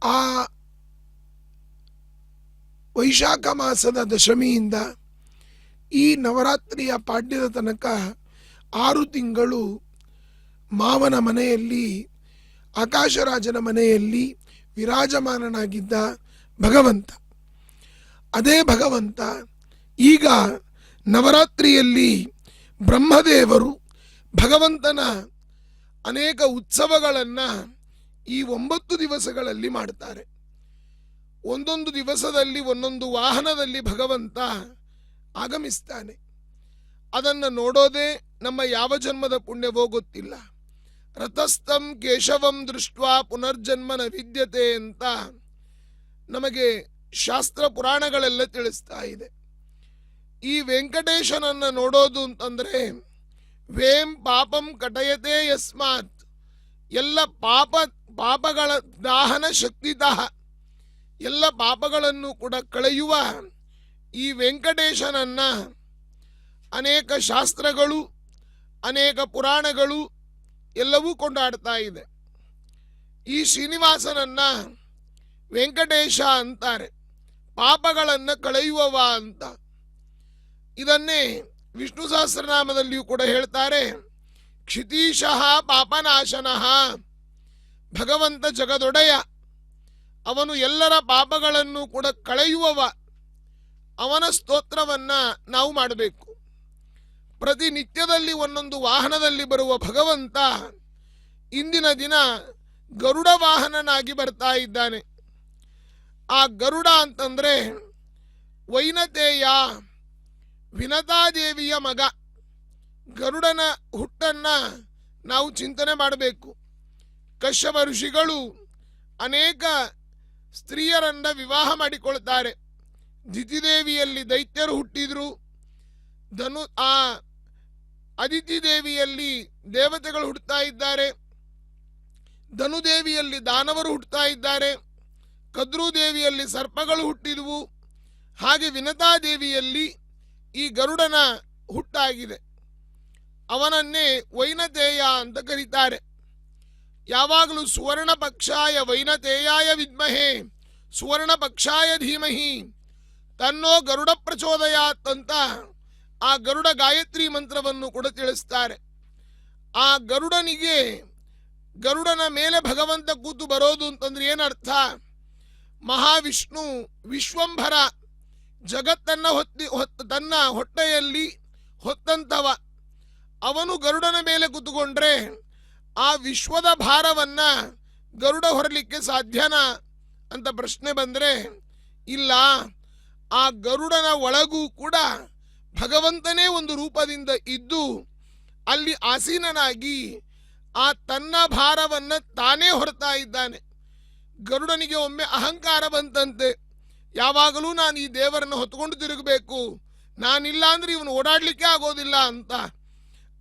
S6: ಆ ವೈಶಾಖ ಮಾಸದ ದಶಮಿಯಿಂದ ಈ ನವರಾತ್ರಿಯ ಪಾಡ್ಯದ ತನಕ 6 ತಿಂಗಳು ಮಾವನ ಮನೆಯಲ್ಲಿ, ಆಕಾಶರಾಜನ ಮನೆಯಲ್ಲಿ ವಿರಾಜಮಾನನಾಗಿದ್ದ ಭಗವಂತ. ಅದೇ ಭಗವಂತ ಈಗ ನವರಾತ್ರಿಯಲ್ಲಿ ಬ್ರಹ್ಮದೇವರು ಭಗವಂತನ ಅನೇಕ ಉತ್ಸವಗಳನ್ನು ಈ 9 ದಿವಸಗಳಲ್ಲಿ ಮಾಡ್ತಾರೆ. ಒಂದೊಂದು ದಿವಸದಲ್ಲಿ ಒಂದೊಂದು ವಾಹನದಲ್ಲಿ ಭಗವಂತ ಆಗಮಿಸ್ತಾನೆ. ಅದನ್ನು ನೋಡೋದೇ ನಮ್ಮ ಯಾವ ಜನ್ಮದ ಪುಣ್ಯವೋ ಗೊತ್ತಿಲ್ಲ. ರಥಸ್ಥಂ ಕೇಶವಂ ದೃಷ್ಟ್ವಾ ಪುನರ್ಜನ್ಮನ ವಿದ್ಯತೆ ಅಂತ ನಮಗೆ ಶಾಸ್ತ್ರ ಪುರಾಣಗಳೆಲ್ಲ ತಿಳಿಸ್ತಾ ಇದೆ. ಈ ವೆಂಕಟೇಶನನ್ನು ನೋಡೋದು ಅಂತಂದರೆ ವೇಂ ಪಾಪಂ ಕಟಯತೆ ಯಸ್ಮಾತ್, ಎಲ್ಲ ಪಾಪಗಳ ದಾಹನ ಶಕ್ತಿತಃ, ಎಲ್ಲ ಪಾಪಗಳನ್ನು ಕೂಡ ಕಳೆಯುವ ಈ ವೆಂಕಟೇಶನನ್ನ ಅನೇಕ ಶಾಸ್ತ್ರಗಳು, ಅನೇಕ ಪುರಾಣಗಳು ಎಲ್ಲವೂ ಕೊಂಡಾಡ್ತಾ ಇದೆ. ಈ ಶ್ರೀನಿವಾಸನನ್ನ ವೆಂಕಟೇಶ ಅಂತಾರೆ, ಪಾಪಗಳನ್ನು ಕಳೆಯುವವ ಅಂತ. ಇದನ್ನೇ ವಿಷ್ಣು ಸಹಸ್ರನಾಮದಲ್ಲಿಯೂ ಕೂಡ ಹೇಳ್ತಾರೆ. ಕ್ಷಿತೀಶಃ ಪಾಪನಾಶನಃ, ಭಗವಂತ ಜಗದೊಡೆಯ, ಅವನು ಎಲ್ಲರ ಪಾಪಗಳನ್ನು ಕೂಡ ಕಳೆಯುವವ. ಅವನ ಸ್ತೋತ್ರವನ್ನ ನಾವು ಮಾಡಬೇಕು. ಪ್ರತಿನಿತ್ಯದಲ್ಲಿ ಒಂದೊಂದು ವಾಹನದಲ್ಲಿ ಬರುವ ಭಗವಂತ ಇಂದಿನ ದಿನ ಗರುಡ ವಾಹನನಾಗಿ ಬರ್ತಾ ಇದ್ದಾನೆ. ಆ ಗರುಡ ಅಂತಂದ್ರೆ ವೈನತೇಯ, ವಿನತಾದೇವಿಯ ಮಗ. ಗರುಡನ ಹುಟ್ಟನ್ನ ನಾವು ಚಿಂತನೆ ಮಾಡಬೇಕು. ಕಶ್ಯಪ ಋಷಿಗಳು ಅನೇಕ ಸ್ತ್ರೀಯರನ್ನ ವಿವಾಹ ಮಾಡಿಕೊಳ್ತಾರೆ. ದಿತಿದೇವಿಯಲ್ಲಿ ದೈತ್ಯರು ಹುಟ್ಟಿದ್ರು, ಅದಿತಿ ದೇವಿಯಲ್ಲಿ ದೇವತೆಗಳು ಹುಟ್ಟುತ್ತಾ ಇದ್ದಾರೆ, ಧನುದೇವಿಯಲ್ಲಿ ದಾನವರು ಹುಟ್ಟುತ್ತಾ ಇದ್ದಾರೆ, ಕದ್ರುದೇವಿಯಲ್ಲಿ ಸರ್ಪಗಳು ಹುಟ್ಟಿದವು, ಹಾಗೆ ವಿನತಾದೇವಿಯಲ್ಲಿ ಈ ಗರುಡನ ಹುಟ್ಟಾಗಿದೆ. ಅವನನ್ನೇ ವೈನತೇಯ ಅಂತ ಕರೀತಾರೆ. ಯಾವಾಗಲೂ ಸುವರ್ಣ ಪಕ್ಷಾಯ ವೈನತೇಯಾಯ ವಿದ್ಮಹೇ ಸುವರ್ಣ ಪಕ್ಷಾಯ ಧೀಮಹಿ ತನ್ನೋ ಗರುಡ ಪ್ರಚೋದಯಾತ್ ಅಂತ ಆ ಗರುಡ ಗಾಯತ್ರಿ ಮಂತ್ರವನ್ನು ಕೂಡ ತಿಳಿಸ್ತಾರೆ. ಆ ಗರುಡನ ಮೇಲೆ ಭಗವಂತ ಕೂತು ಬರೋದು ಅಂತಂದ್ರೆ ಏನರ್ಥ? ಮಹಾವಿಷ್ಣು ವಿಶ್ವಂಭರ, ಜಗತ್ತನ್ನ ತನ್ನ ಹೊಟ್ಟೆಯಲ್ಲಿ ಹೊತ್ತಂತವ. ಅವನು ಗರುಡನ ಮೇಲೆ ಕೂತುಕೊಂಡ್ರೆ ಆ ವಿಶ್ವದ ಭಾರವನ್ನ ಗರುಡ ಹೊರಲಿಕ್ಕೆ ಸಾಧ್ಯನಾ ಅಂತ ಪ್ರಶ್ನೆ ಬಂದ್ರೆ ಇಲ್ಲ. ಆ ಗರುಡನ ಒಳಗೂ ಕೂಡ ಭಗವಂತನೇ ಒಂದು ರೂಪದಿಂದ ಇದ್ದು ಅಲ್ಲಿ ಆಸೀನನಾಗಿ ಆ ತನ್ನ ಭಾರವನ್ನ ತಾನೇ ಹೊರತಾ ಇದ್ದಾನೆ. ಗರುಡನಿಗೆ ಒಮ್ಮೆ ಅಹಂಕಾರ ಬಂತಂತೆ, ಯಾವಾಗಲೂ ನಾನು ಈ ದೇವರನ್ನು ಹೊತ್ಕೊಂಡು ತಿರುಗಬೇಕು, ನಾನಿಲ್ಲ ಅಂದ್ರೆ ಇವನು ಓಡಾಡ್ಲಿಕ್ಕೆ ಆಗೋದಿಲ್ಲ ಅಂತ.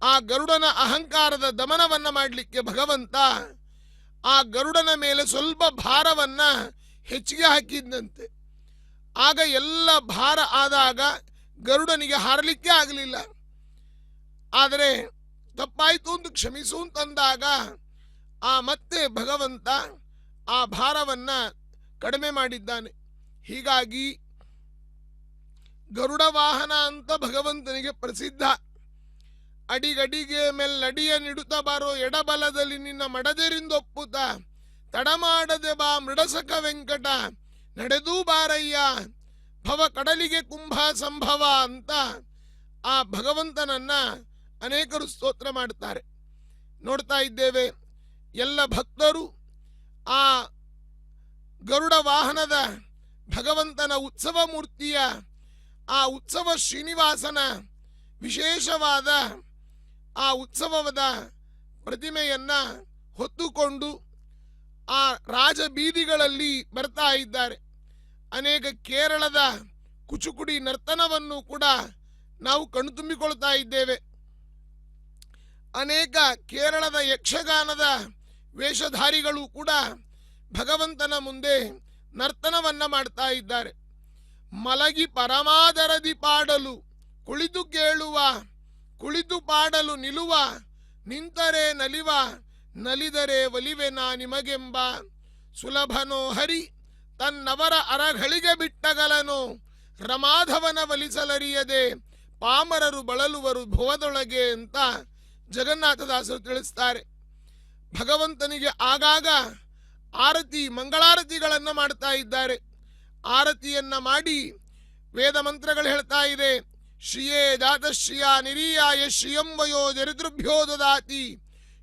S6: ಆ ಗರುಡನ ಅಹಂಕಾರದ ದಮನವನ್ನ ಮಾಡಲಿಕ್ಕೆ ಭಗವಂತ ಆ ಗರುಡನ ಮೇಲೆ ಸ್ವಲ್ಪ ಭಾರವನ್ನ ಹೆಚ್ಚಿಗೆ ಹಾಕಿದ್ದಂತೆ. ಆಗ ಎಲ್ಲ ಭಾರ ಆದಾಗ ಗರುಡನಿಗೆ ಹಾರಲಿಕ್ಕೆ ಆಗಲಿಲ್ಲ. ಆದರೆ ತಪ್ಪಾಯಿತು ಅಂತ ಕ್ಷಮಿಸು ಅಂತಂದಾಗ ಮತ್ತೆ ಭಗವಂತ ಆ ಭಾರವನ್ನ ಕಡಿಮೆ ಮಾಡಿದ್ದಾನೆ. ಹೀಗಾಗಿ ಗರುಡ ವಾಹನ ಅಂತ ಭಗವಂತನಿಗೆ ಪ್ರಸಿದ್ಧ. ಅಡಿಗಡಿಗೆ ಮೆಲ್ಲಡಿಯ ನಿಡುತ್ತ ಬಾರೋ ಎಡಬಲದಲ್ಲಿ ನಿನ್ನ ಮಡದೆರಿಂದೊಪ್ಪುತ್ತ ತಡಮಾಡದೆ ಬಾ ಮೃಡಸಕ ವೆಂಕಟ ನಡೆದೂ ಬಾರಯ್ಯ ಭವ ಕಡಲಿಗೆ ಕುಂಭ ಸಂಭವ ಅಂತ ಆ ಭಗವಂತನನ್ನ ಅನೇಕರು ಸ್ತೋತ್ರ ಮಾಡುತ್ತಾರೆ. ನೋಡ್ತಾ ಇದ್ದೇವೆ, ಎಲ್ಲ ಭಕ್ತರು ಆ ಗರುಡ ವಾಹನದ ಭಗವಂತನ ಉತ್ಸವ ಮೂರ್ತಿಯ ಆ ಉತ್ಸವ ಶ್ರೀನಿವಾಸನ ವಿಶೇಷವಾದ ಆ ಉತ್ಸವದ ಪ್ರತಿಮೆಯನ್ನ ಹೊತ್ತುಕೊಂಡು ಆ ರಾಜ ಬೀದಿಗಳಲ್ಲಿ ಬರ್ತಾ ಇದ್ದಾರೆ. ಅನೇಕ ಕೇರಳದ ಕುಚುಕುಡಿ ನರ್ತನವನ್ನು ಕೂಡ ನಾವು ಕಣ್ತುಂಬಿಕೊಳ್ತಾ ಇದ್ದೇವೆ. ಅನೇಕ ಕೇರಳದ ಯಕ್ಷಗಾನದ ವೇಷಧಾರಿಗಳು ಕೂಡ ಭಗವಂತನ ಮುಂದೆ ನರ್ತನವನ್ನ ಮಾಡ್ತಾ ಇದ್ದಾರೆ. ಮಲಗಿ ಪರಮಾದರದಿ ಪಾಡಲು ಕುಳಿತು ಕೇಳುವ, ಕುಳಿತು ಪಾಡಲು ನಿಲುವ, ನಿಂತರೆ ನಲಿವ, ನಲಿದರೆ ಒಲಿವೆನಾ ನಿಮಗೆಂಬ ಸುಲಭನೋ ಹರಿ ತನ್ನವರ ಅರಗಳಿಗೆ ಬಿಟ್ಟಗಲನು ರಮಾಧವನ ಒಲಿಸಲರಿಯದೆ ಪಾಮರರು ಬಳಲುವರು ಭುವದೊಳಗೆ ಅಂತ ಜಗನ್ನಾಥದಾಸರು ತಿಳಿಸ್ತಾರೆ. ಭಗವಂತನಿಗೆ ಆಗಾಗ ಆರತಿ ಮಂಗಳಾರತಿಗಳನ್ನು ಮಾಡ್ತಾ ಇದ್ದಾರೆ. ಆರತಿಯನ್ನ ಮಾಡಿ ವೇದ ಮಂತ್ರಗಳು ಹೇಳ್ತಾ ಇದೆ, ಶ್ರಿಯೇ ಜಾತಶ್ರಿಯ ನಿರೀಯಾಯ ಶ್ರಿಯಂ ವಯೋ ದರಿದ್ರುಭ್ಯೋ ದದಾತಿ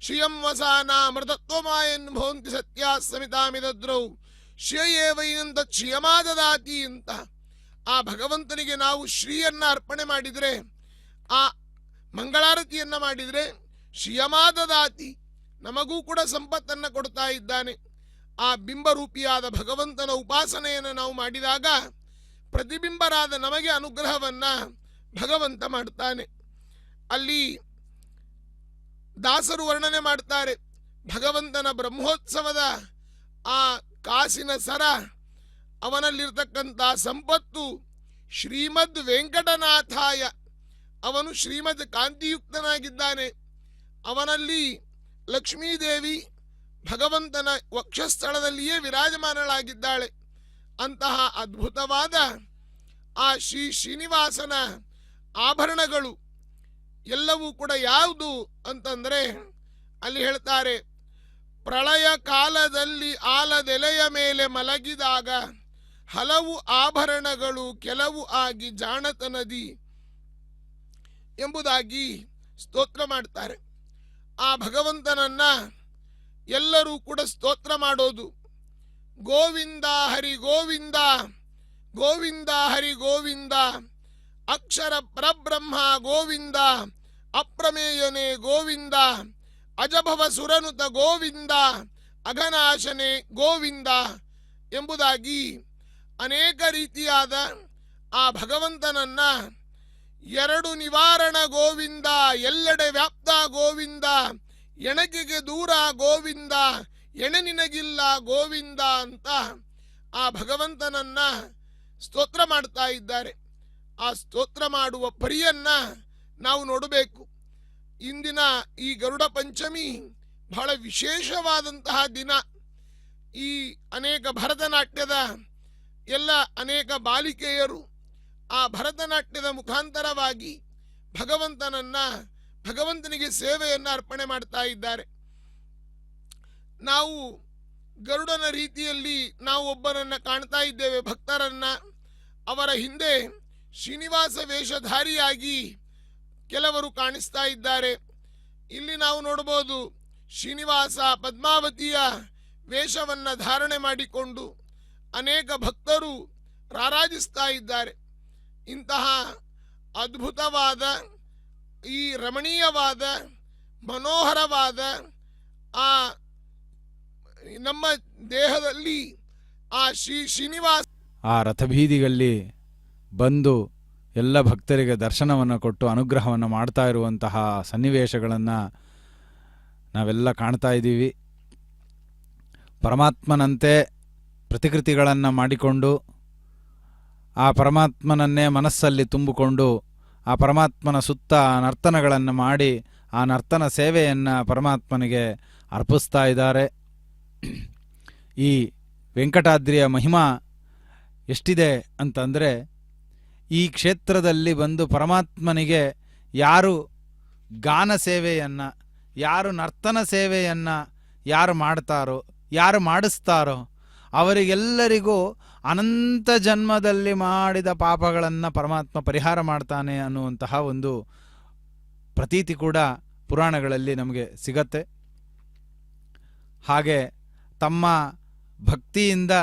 S6: ಶ್ರಿಯಂ ವಸಾನ ಮೃತತ್ವಮಾಯನ್ ಭವಂತಿ ಸತ್ಯಾ ಸಮಿತಾಮಿದ್ರೌ ಶ್ರಿಯೇ ವೈನಂತ ಶ್ರಿಯಮಾ ದದಾತಿ ಅಂತ ಆ ಭಗವಂತನಿಗೆ ನಾವು ಶ್ರೀಯನ್ನ ಅರ್ಪಣೆ ಮಾಡಿದರೆ, ಆ ಮಂಗಳಾರತಿಯನ್ನ ಮಾಡಿದರೆ ಶ್ರಿಯಮಾ ದದಾತಿ ನಮಗೂ ಕೂಡ ಸಂಪತ್ತನ್ನು ಕೊಡ್ತಾ ಇದ್ದಾನೆ. ಆ ಬಿಂಬರೂಪಿಯಾದ ಭಗವಂತನ ಉಪಾಸನೆಯನ್ನು ನಾವು ಮಾಡಿದಾಗ ಪ್ರತಿಬಿಂಬರಾದ ನಮಗೆ ಅನುಗ್ರಹವನ್ನ ಭಗವಂತ ಮಾಡ್ತಾನೆ. ಅಲ್ಲಿ ದಾಸರು ವರ್ಣನೆ ಮಾಡ್ತಾರೆ, ಭಗವಂತನ ಬ್ರಹ್ಮೋತ್ಸವದ ಆ ಕಾಸಿನ ಸರ, ಅವನಲ್ಲಿರ್ತಕ್ಕಂಥ ಸಂಪತ್ತು ಶ್ರೀಮದ್ ವೆಂಕಟನಾಥಾಯ, ಅವನು ಶ್ರೀಮದ್ ಕಾಂತಿಯುಕ್ತನಾಗಿದ್ದಾನೆ. ಅವನಲ್ಲಿ ಲಕ್ಷ್ಮೀದೇವಿ ಭಗವಂತನ ವಕ್ಷಸ್ಥಳದಲ್ಲಿಯೇ ವಿರಾಜಮಾನಳಾಗಿದ್ದಾಳೆ. ಅಂತಹ ಅದ್ಭುತವಾದ ಆ ಶ್ರೀನಿವಾಸನ ಆಭರಣಗಳು ಎಲ್ಲವೂ ಕೂಡ ಯಾವುದು ಅಂತಂದ್ರೆ ಅಲ್ಲಿ ಹೇಳ್ತಾರೆ, ಪ್ರಳಯ ಕಾಲದಲ್ಲಿ ಆಲದೆಲೆಯ ಮೇಲೆ ಮಲಗಿದಾಗ ಹಲವು ಆಭರಣಗಳು ಕೆಲವು ಆಗಿ ಜಾಣತನದಿ ಎಂಬುದಾಗಿ ಸ್ತೋತ್ರ ಮಾಡ್ತಾರೆ. ಆ ಭಗವಂತನನ್ನ ಎಲ್ಲರೂ ಕೂಡ ಸ್ತೋತ್ರ ಮಾಡೋದು, ಗೋವಿಂದ ಹರಿ ಗೋವಿಂದ, ಗೋವಿಂದ ಹರಿ ಗೋವಿಂದ, ಅಕ್ಷರ ಪರಬ್ರಹ್ಮ ಗೋವಿಂದ, ಅಪ್ರಮೇಯನೇ ಗೋವಿಂದ, ಅಜಭವ ಸುರನುತ ಗೋವಿಂದ, ಅಘನಾಶನೆ ಗೋವಿಂದ ಎಂಬುದಾಗಿ ಅನೇಕ ರೀತಿಯಾದ ಆ ಭಗವಂತನನ್ನ ಎರಡು ನಿವಾರಣ ಗೋವಿಂದ, ಎಲ್ಲೆಡೆ ವ್ಯಾಪ್ತ ಗೋವಿಂದ, ಎಣಕೆಗೆ ದೂರ ಗೋವಿಂದ, ಎಣೆ ನಿನಗಿಲ್ಲ ಗೋವಿಂದ ಅಂತ ಆ ಭಗವಂತನನ್ನ ಸ್ತೋತ್ರ ಮಾಡ್ತಾ ಇದ್ದಾರೆ. ಆ ಸ್ತೋತ್ರ ಮಾಡುವ ಪರಿಯನ್ನ ನಾವು ನೋಡಬೇಕು. ಇಂದಿನ ಈ ಗರುಡ ಪಂಚಮಿ ಬಹಳ ವಿಶೇಷವಾದಂತಹ ದಿನ. ಈ ಅನೇಕ ಭರತನಾಟ್ಯದ ಎಲ್ಲ ಅನೇಕ ಬಾಲಿಕೆಯರು ಆ ಭರತನಾಟ್ಯದ ಮುಖಾಂತರವಾಗಿ ಭಗವಂತನಿಗೆ ಸೇವೆಯನ್ನು ಅರ್ಪಣೆ ಮಾಡ್ತಾ ಇದ್ದಾರೆ. ನಾವು ಗರುಡನ ರೀತಿಯಲ್ಲಿ ನಾವು ಒಬ್ಬರನ್ನ ಕಾಣ್ತಾ ಇದ್ದೇವೆ, ಭಕ್ತರನ್ನ. ಅವರ ಹಿಂದೆ ಶ್ರೀನಿವಾಸ ವೇಷಧಾರಿಯಾಗಿ ಕೆಲವರು ಕಾಣಿಸ್ತಾ ಇದ್ದಾರೆ. ಇಲ್ಲಿ ನಾವು ನೋಡಬಹುದು, ಶ್ರೀನಿವಾಸ ಪದ್ಮಾವತಿಯ ವೇಷವನ್ನ ಧಾರಣೆ ಮಾಡಿಕೊಂಡು ಅನೇಕ ಭಕ್ತರು ರಾರಾಜಿಸ್ತಾ ಇದ್ದಾರೆ. ಇಂತಹ ಅದ್ಭುತವಾದ ಈ ರಮಣೀಯವಾದ ಮನೋಹರವಾದ ಆ ನಮ್ಮ ದೇಹದಲ್ಲಿ ಆ ಶ್ರೀನಿವಾಸ
S2: ಆ ರಥಬೀದಿಗಳಲ್ಲಿ ಬಂದು ಎಲ್ಲ ಭಕ್ತರಿಗೆ ದರ್ಶನವನ್ನು ಕೊಟ್ಟು ಅನುಗ್ರಹವನ್ನು ಮಾಡ್ತಾ ಇರುವಂತಹ ಸನ್ನಿವೇಶಗಳನ್ನು ನಾವೆಲ್ಲ ಕಾಣ್ತಾ ಇದ್ದೀವಿ. ಪರಮಾತ್ಮನಂತೆ ಪ್ರತಿಕೃತಿಗಳನ್ನು ಮಾಡಿಕೊಂಡು ಆ ಪರಮಾತ್ಮನನ್ನೇ ಮನಸ್ಸಲ್ಲಿ ತುಂಬಿಕೊಂಡು ಆ ಪರಮಾತ್ಮನ ಸುತ್ತ ನರ್ತನಗಳನ್ನು ಮಾಡಿ ಆ ನರ್ತನ ಸೇವೆಯನ್ನು ಪರಮಾತ್ಮನಿಗೆ ಅರ್ಪಿಸ್ತಾ ಇದ್ದಾರೆ. ಈ ವೆಂಕಟಾದ್ರಿಯ ಮಹಿಮಾ ಎಷ್ಟಿದೆ ಅಂತಂದರೆ, ಈ ಕ್ಷೇತ್ರದಲ್ಲಿ ಬಂದು ಪರಮಾತ್ಮನಿಗೆ ಯಾರು ಗಾನ ಸೇವೆಯನ್ನು, ಯಾರು ನರ್ತನ ಸೇವೆಯನ್ನು ಯಾರು ಮಾಡ್ತಾರೋ, ಯಾರು ಮಾಡಿಸ್ತಾರೋ ಅವರಿಗೆಲ್ಲರಿಗೂ ಅನಂತ ಜನ್ಮದಲ್ಲಿ ಮಾಡಿದ ಪಾಪಗಳನ್ನು ಪರಮಾತ್ಮ ಪರಿಹಾರ ಮಾಡ್ತಾನೆ ಅನ್ನುವಂತಹ ಒಂದು ಪ್ರತೀತಿ ಕೂಡ ಪುರಾಣಗಳಲ್ಲಿ ನಮಗೆ ಸಿಗತ್ತೆ. ಹಾಗೆ ತಮ್ಮ ಭಕ್ತಿಯಿಂದ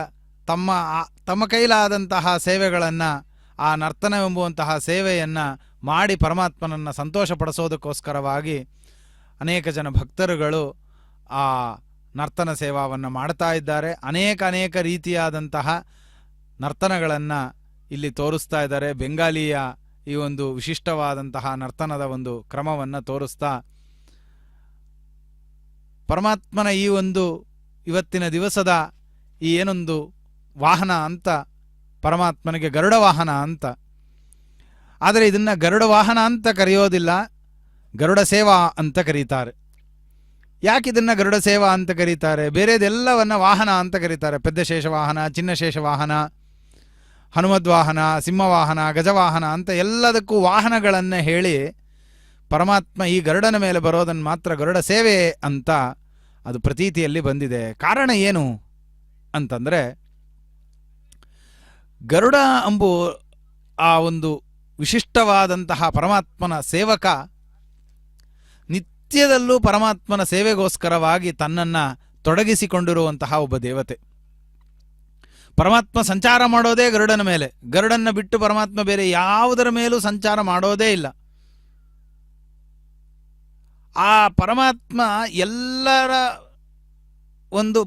S2: ತಮ್ಮ ಕೈಲಾದಂತಹ ಸೇವೆಗಳನ್ನು, ಆ ನರ್ತನವೆಂಬುವಂತಹ ಸೇವೆಯನ್ನು ಮಾಡಿ ಪರಮಾತ್ಮನನ್ನು ಸಂತೋಷಪಡಿಸೋದಕ್ಕೋಸ್ಕರವಾಗಿ ಅನೇಕ ಜನ ಭಕ್ತರುಗಳು ಆ ನರ್ತನ ಸೇವಾವನ್ನು ಮಾಡ್ತಾ ಇದ್ದಾರೆ. ಅನೇಕ ರೀತಿಯಾದಂತಹ ನರ್ತನಗಳನ್ನು ಇಲ್ಲಿ ತೋರಿಸ್ತಾ ಇದ್ದಾರೆ. ಬೆಂಗಾಲಿಯ ಈ ಒಂದು ವಿಶಿಷ್ಟವಾದಂತಹ ನರ್ತನದ ಒಂದು ಕ್ರಮವನ್ನು ತೋರಿಸ್ತಾ ಪರಮಾತ್ಮನ ಈ ಒಂದು ಇವತ್ತಿನ ದಿವಸದ ಈ ಏನೊಂದು ವಾಹನ ಅಂತ ಪರಮಾತ್ಮನಿಗೆ ಗರುಡ ವಾಹನ ಅಂತ. ಆದರೆ ಇದನ್ನು ಗರುಡ ವಾಹನ ಅಂತ ಕರೆಯೋದಿಲ್ಲ, ಗರುಡ ಸೇವಾ ಅಂತ ಕರೀತಾರೆ. ಯಾಕೆ ಇದನ್ನು ಗರುಡ ಸೇವಾ ಅಂತ ಕರೀತಾರೆ? ಬೇರೆದೆಲ್ಲವನ್ನು ವಾಹನ ಅಂತ ಕರೀತಾರೆ. ಪೆದ್ದ ಶೇಷ ವಾಹನ, ಚಿನ್ನ ಶೇಷ ವಾಹನ, ಹನುಮದ್ವಾಹನ, ಸಿಂಹವಾಹನ, ಗಜವಾಹನ ಅಂತ ಎಲ್ಲದಕ್ಕೂ ವಾಹನಗಳನ್ನು ಹೇಳಿ ಪರಮಾತ್ಮ ಈ ಗರುಡನ ಮೇಲೆ ಬರೋದನ್ನು ಮಾತ್ರ ಗರುಡ ಸೇವೆ ಅಂತ ಅದು ಪ್ರತೀತಿಯಲ್ಲಿ ಬಂದಿದೆ. ಕಾರಣ ಏನು ಅಂತಂದರೆ, ಗರುಡ ಎಂಬು ಆ ಒಂದು ವಿಶಿಷ್ಟವಾದಂತಹ ಪರಮಾತ್ಮನ ಸೇವಕ ನಿತ್ಯದಲ್ಲೂ ಪರಮಾತ್ಮನ ಸೇವೆಗೋಸ್ಕರವಾಗಿ ತನ್ನನ್ನು ತೊಡಗಿಸಿಕೊಂಡಿರುವಂತಹ ಒಬ್ಬ ದೇವತೆ. ಪರಮಾತ್ಮ ಸಂಚಾರ ಮಾಡೋದೇ ಗರುಡನ ಮೇಲೆ. ಗರುಡನ್ನ ಬಿಟ್ಟು ಪರಮಾತ್ಮ ಬೇರೆ ಯಾವುದರ ಮೇಲೂ ಸಂಚಾರ ಮಾಡೋದೇ ಇಲ್ಲ. ಆ ಪರಮಾತ್ಮ ಎಲ್ಲರ ಒಂದು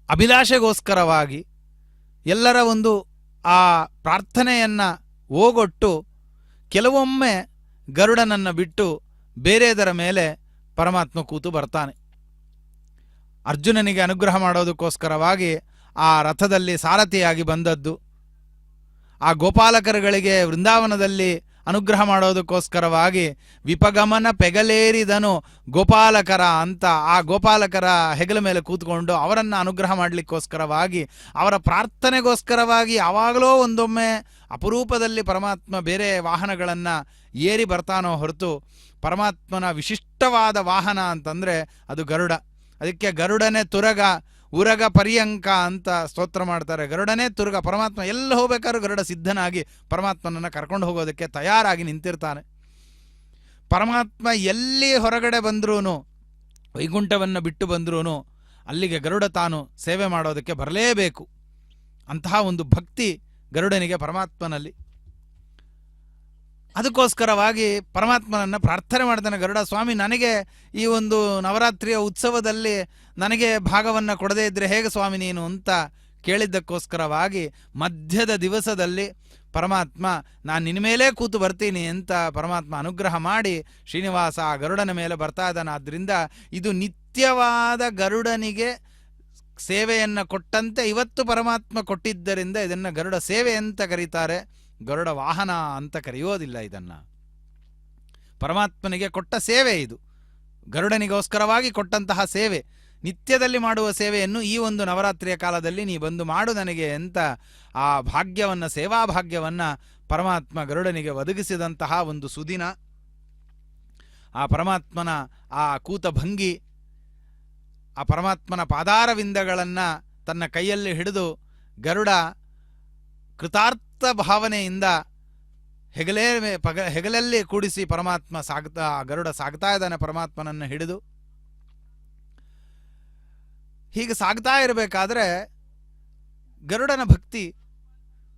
S2: ಅಭಿಲಾಷೆಗೋಸ್ಕರವಾಗಿ, ಎಲ್ಲರ ಒಂದು ಆ ಪ್ರಾರ್ಥನೆಯನ್ನು ಓಗೊಟ್ಟು ಕೆಲವೊಮ್ಮೆ ಗರುಡನನ್ನು ಬಿಟ್ಟು ಬೇರೆದರ ಮೇಲೆ ಪರಮಾತ್ಮ ಕೂತು ಬರ್ತಾನೆ. ಅರ್ಜುನನಿಗೆ ಅನುಗ್ರಹ ಮಾಡೋದಕ್ಕೋಸ್ಕರವಾಗಿ ಆ ರಥದಲ್ಲಿ ಸಾರಥಿಯಾಗಿ ಬಂದದ್ದು, ಆ ಗೋಪಾಲಕರುಗಳಿಗೆ ವೃಂದಾವನದಲ್ಲಿ ಅನುಗ್ರಹ ಮಾಡೋದಕ್ಕೋಸ್ಕರವಾಗಿ ವಿಪಗಮನ ಪೆಗಲೇರಿದನು ಗೋಪಾಲಕರ ಅಂತ ಆ ಗೋಪಾಲಕರ ಹೆಗಲ ಮೇಲೆ ಕೂತ್ಕೊಂಡು ಅವರನ್ನು ಅನುಗ್ರಹ ಮಾಡಲಿಕ್ಕೋಸ್ಕರವಾಗಿ, ಅವರ ಪ್ರಾರ್ಥನೆಗೋಸ್ಕರವಾಗಿ ಯಾವಾಗಲೋ ಒಂದೊಮ್ಮೆ ಅಪರೂಪದಲ್ಲಿ ಪರಮಾತ್ಮ ಬೇರೆ ವಾಹನಗಳನ್ನು ಏರಿ ಬರ್ತಾನೋ ಹೊರತು ಪರಮಾತ್ಮನ ವಿಶಿಷ್ಟವಾದ ವಾಹನ ಅಂತಂದರೆ ಅದು ಗರುಡ. ಅದಕ್ಕೆ ಗರುಡನೇ ತುರಗ ಉರಗ ಪರ್ಯಂಕ ಅಂತ ಸ್ತೋತ್ರ ಮಾಡ್ತಾರೆ. ಗರುಡನೇ ತುರ್ಗ. ಪರಮಾತ್ಮ ಎಲ್ಲ ಹೋಗ್ಬೇಕಾದ್ರೂ ಗರುಡ ಸಿದ್ಧನಾಗಿ ಪರಮಾತ್ಮನನ್ನು ಕರ್ಕೊಂಡು ಹೋಗೋದಕ್ಕೆ ತಯಾರಾಗಿ ನಿಂತಿರ್ತಾನೆ. ಪರಮಾತ್ಮ ಎಲ್ಲಿ ಹೊರಗಡೆ ಬಂದ್ರೂ, ವೈಕುಂಠವನ್ನು ಬಿಟ್ಟು ಬಂದ್ರೂ ಅಲ್ಲಿಗೆ ಗರುಡ ತಾನು ಸೇವೆ ಮಾಡೋದಕ್ಕೆ ಬರಲೇಬೇಕು. ಅಂತಹ ಒಂದು ಭಕ್ತಿ ಗರುಡನಿಗೆ ಪರಮಾತ್ಮನಲ್ಲಿ. ಅದಕ್ಕೋಸ್ಕರವಾಗಿ ಪರಮಾತ್ಮನನ್ನು ಪ್ರಾರ್ಥನೆ ಮಾಡ್ತಾನೆ. ಗರುಡ ಸ್ವಾಮಿ, ನನಗೆ ಈ ಒಂದು ನವರಾತ್ರಿಯ ಉತ್ಸವದಲ್ಲಿ ನನಗೆ ಭಾಗವನ್ನು ಕೊಡದೇ ಇದ್ದರೆ ಹೇಗೆ ಸ್ವಾಮಿ ನೀನು ಅಂತ ಕೇಳಿದ್ದಕ್ಕೋಸ್ಕರವಾಗಿ ಮಧ್ಯದ ದಿವಸದಲ್ಲಿ ಪರಮಾತ್ಮ ನಾನು ನಿನ್ನ ಮೇಲೇ ಕೂತು ಬರ್ತೀನಿ ಅಂತ ಪರಮಾತ್ಮ ಅನುಗ್ರಹ ಮಾಡಿ ಶ್ರೀನಿವಾಸ ಆ ಗರುಡನ ಮೇಲೆ ಬರ್ತಾ ಇದ್ದಾನೆ. ಆದ್ದರಿಂದ ಇದು ನಿತ್ಯವಾದ ಗರುಡನಿಗೆ ಸೇವೆಯನ್ನು ಕೊಟ್ಟಂತೆ ಇವತ್ತು ಪರಮಾತ್ಮ ಕೊಟ್ಟಿದ್ದರಿಂದ ಇದನ್ನು ಗರುಡ ಸೇವೆ ಅಂತ ಕರೀತಾರೆ, ಗರುಡ ವಾಹನ ಅಂತ ಕರೆಯೋದಿಲ್ಲ. ಇದನ್ನು ಪರಮಾತ್ಮನಿಗೆ ಕೊಟ್ಟ ಸೇವೆ, ಇದು ಗರುಡನಿಗೋಸ್ಕರವಾಗಿ ಕೊಟ್ಟಂತಹ ಸೇವೆ. ನಿತ್ಯದಲ್ಲಿ ಮಾಡುವ ಸೇವೆಯನ್ನು ಈ ಒಂದು ನವರಾತ್ರಿಯ ಕಾಲದಲ್ಲಿ ನೀ ಬಂದು ಮಾಡು ನನಗೆ ಅಂತ ಆ ಭಾಗ್ಯವನ್ನು, ಸೇವಾ ಭಾಗ್ಯವನ್ನು ಪರಮಾತ್ಮ ಗರುಡನಿಗೆ ಒದಗಿಸಿದಂತಹ ಒಂದು ಸುದಿನ. ಆ ಪರಮಾತ್ಮನ ಆ ಕೂತ ಭಂಗಿ, ಆ ಪರಮಾತ್ಮನ ಪಾದಾರವಿಂದಗಳನ್ನು ತನ್ನ ಕೈಯಲ್ಲಿ ಹಿಡಿದು ಗರುಡ ಕೃತಾರ್ಥ ಭಾವನೆಯಿಂದ ಹೆಗಲಲ್ಲಿ ಕೂಡಿಸಿ ಪರಮಾತ್ಮ ಗರುಡ ಸಾಗ್ತಾ ಇದ್ದಾನೆ ಪರಮಾತ್ಮನನ್ನು ಹಿಡಿದು. ಹೀಗೆ ಸಾಗ್ತಾ ಇರಬೇಕಾದ್ರೆ ಗರುಡನ ಭಕ್ತಿ